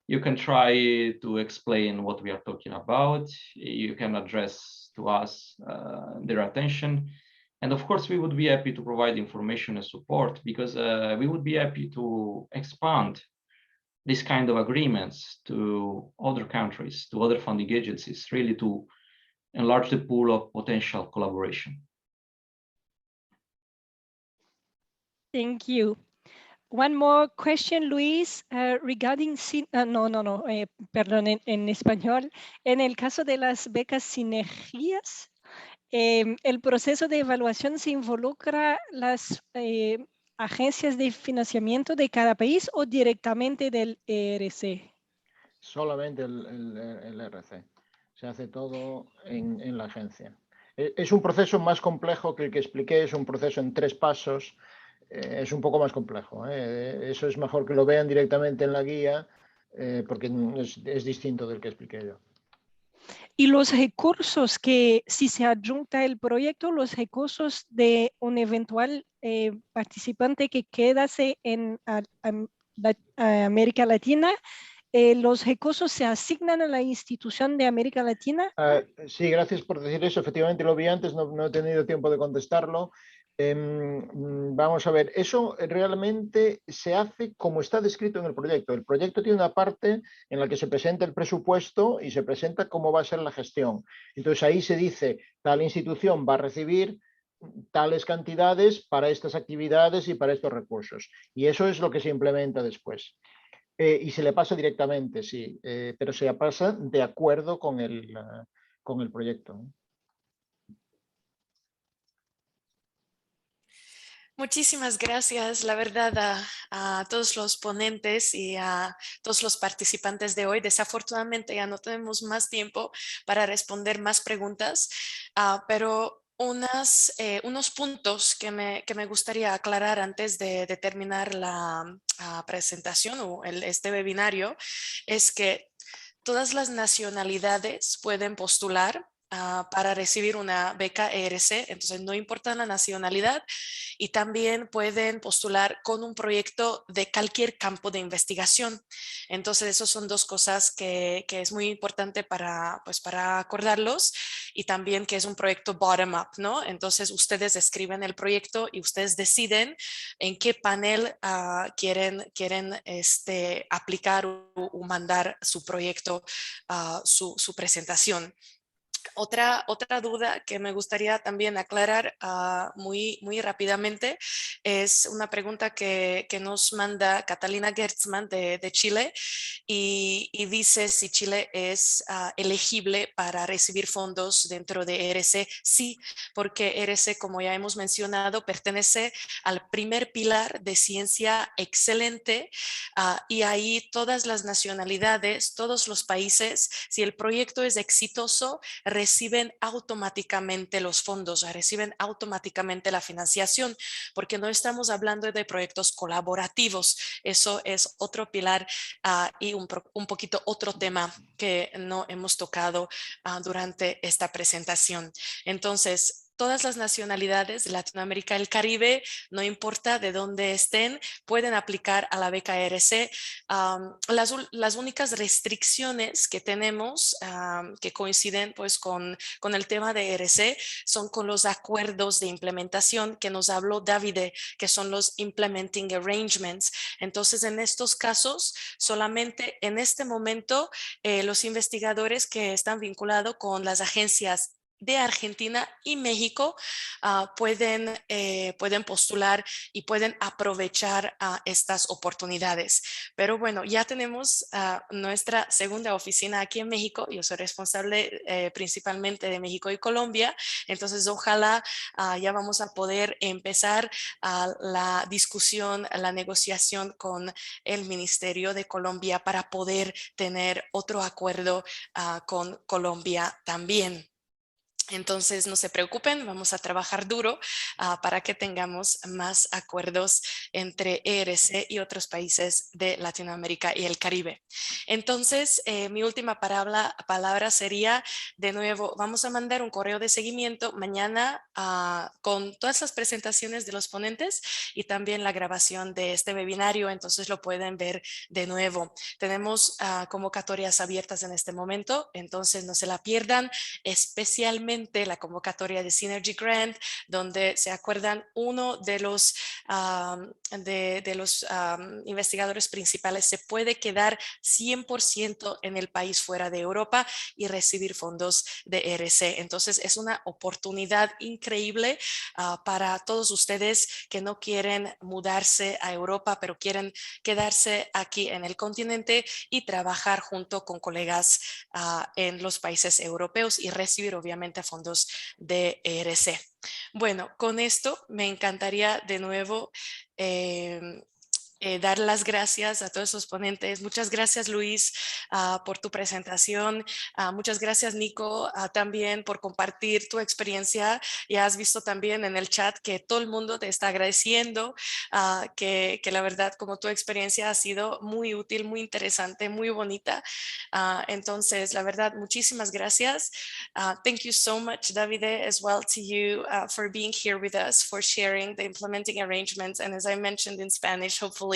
You can try to explain what we are talking about. You can address to us their attention. And of course, we would be happy to provide information and support because we would be happy to expand this kind of agreements to other countries, to other funding agencies, really to enlarge the pool of potential collaboration. Thank you. One more question, Luis, regarding, perdón, en español. En el caso de las becas sinergias, ¿el proceso de evaluación se involucra las agencias de financiamiento de cada país o directamente del ERC? Solamente el ERC. Se hace todo en la agencia. Es un proceso más complejo que el que expliqué, es un proceso en 3 pasos. Es un poco más complejo. Eso es mejor que lo vean directamente en la guía porque es distinto del que expliqué yo. Y los recursos que, si se adjunta el proyecto, los recursos de un eventual participante que quedase en América Latina, ¿los recursos se asignan a la institución de América Latina? Sí, gracias por decir eso. Efectivamente lo vi antes, no he tenido tiempo de contestarlo. Vamos a ver, eso realmente se hace como está descrito en el proyecto. El proyecto tiene una parte en la que se presenta el presupuesto y se presenta cómo va a ser la gestión. Entonces ahí se dice, tal institución va a recibir tales cantidades para estas actividades y para estos recursos. Y eso es lo que se implementa después. Y se le pasa directamente, sí, pero se pasa de acuerdo con el proyecto. Muchísimas gracias, la verdad, a todos los ponentes y a todos los participantes de hoy. Desafortunadamente ya no tenemos más tiempo para responder más preguntas, pero unos puntos que me gustaría aclarar antes de terminar la presentación o este webinario es que todas las nacionalidades pueden postular para recibir una beca ERC, entonces no importa la nacionalidad, y también pueden postular con un proyecto de cualquier campo de investigación. Entonces esas son 2 cosas que es muy importante para acordarlos, y también que es un proyecto bottom-up, ¿no? Entonces ustedes escriben el proyecto y ustedes deciden en qué panel quieren aplicar o mandar su proyecto, su presentación. Otra duda que me gustaría también aclarar muy rápidamente es una pregunta que nos manda Catalina Gertzman de Chile y dice si Chile es elegible para recibir fondos dentro de ERC. Sí, porque ERC, como ya hemos mencionado, pertenece al primer pilar de ciencia excelente y ahí todas las nacionalidades, todos los países, si el proyecto es exitoso, reciben automáticamente los fondos, reciben automáticamente la financiación, porque no estamos hablando de proyectos colaborativos. Eso es otro pilar y un poquito otro tema que no hemos tocado durante esta presentación. Entonces, todas las nacionalidades de Latinoamérica y el Caribe, no importa de dónde estén, pueden aplicar a la beca ERC. Las únicas restricciones que tenemos que coinciden pues con el tema de ERC son con los acuerdos de implementación que nos habló Davide, que son los Implementing Arrangements. Entonces, en estos casos, solamente en este momento, los investigadores que están vinculados con las agencias de Argentina y México pueden postular y pueden aprovechar estas oportunidades. Pero bueno, ya tenemos nuestra segunda oficina aquí en México. Yo soy responsable principalmente de México y Colombia. Entonces, ojalá ya vamos a poder empezar la discusión, la negociación con el Ministerio de Colombia para poder tener otro acuerdo con Colombia también. Entonces, no se preocupen, vamos a trabajar duro para que tengamos más acuerdos entre ERC y otros países de Latinoamérica y el Caribe. Entonces, mi última palabra sería, de nuevo, vamos a mandar un correo de seguimiento mañana con todas las presentaciones de los ponentes y también la grabación de este webinario, entonces lo pueden ver de nuevo. Tenemos convocatorias abiertas en este momento, entonces no se la pierdan, especialmente la convocatoria de Synergy Grant, donde se acuerdan uno de los, investigadores principales se puede quedar 100% en el país fuera de Europa y recibir fondos de ERC. Entonces es una oportunidad increíble para todos ustedes que no quieren mudarse a Europa, pero quieren quedarse aquí en el continente y trabajar junto con colegas en los países europeos y recibir obviamente fondos de ERC. Bueno, con esto me encantaría de nuevo dar las gracias a todos los ponentes. Muchas gracias, Luis, por tu presentación. Muchas gracias, Nico, también por compartir tu experiencia. Ya has visto también en el chat que todo el mundo te está agradeciendo, que la verdad, como tu experiencia ha sido muy útil, muy interesante, muy bonita. Entonces, la verdad, muchísimas gracias. Thank you so much, Davide, as well to you for being here with us, for sharing the implementing arrangements. And as I mentioned in Spanish, hopefully,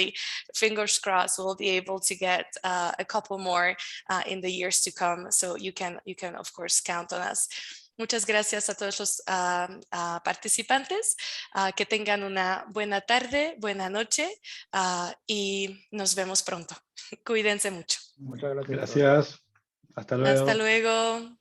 fingers crossed, we'll be able to get a couple more in the years to come. So you can of course count on us. Muchas gracias a todos los participantes. Que tengan una buena tarde, buena noche y nos vemos pronto. Cuídense mucho. Muchas gracias. Gracias. Hasta luego. Hasta luego.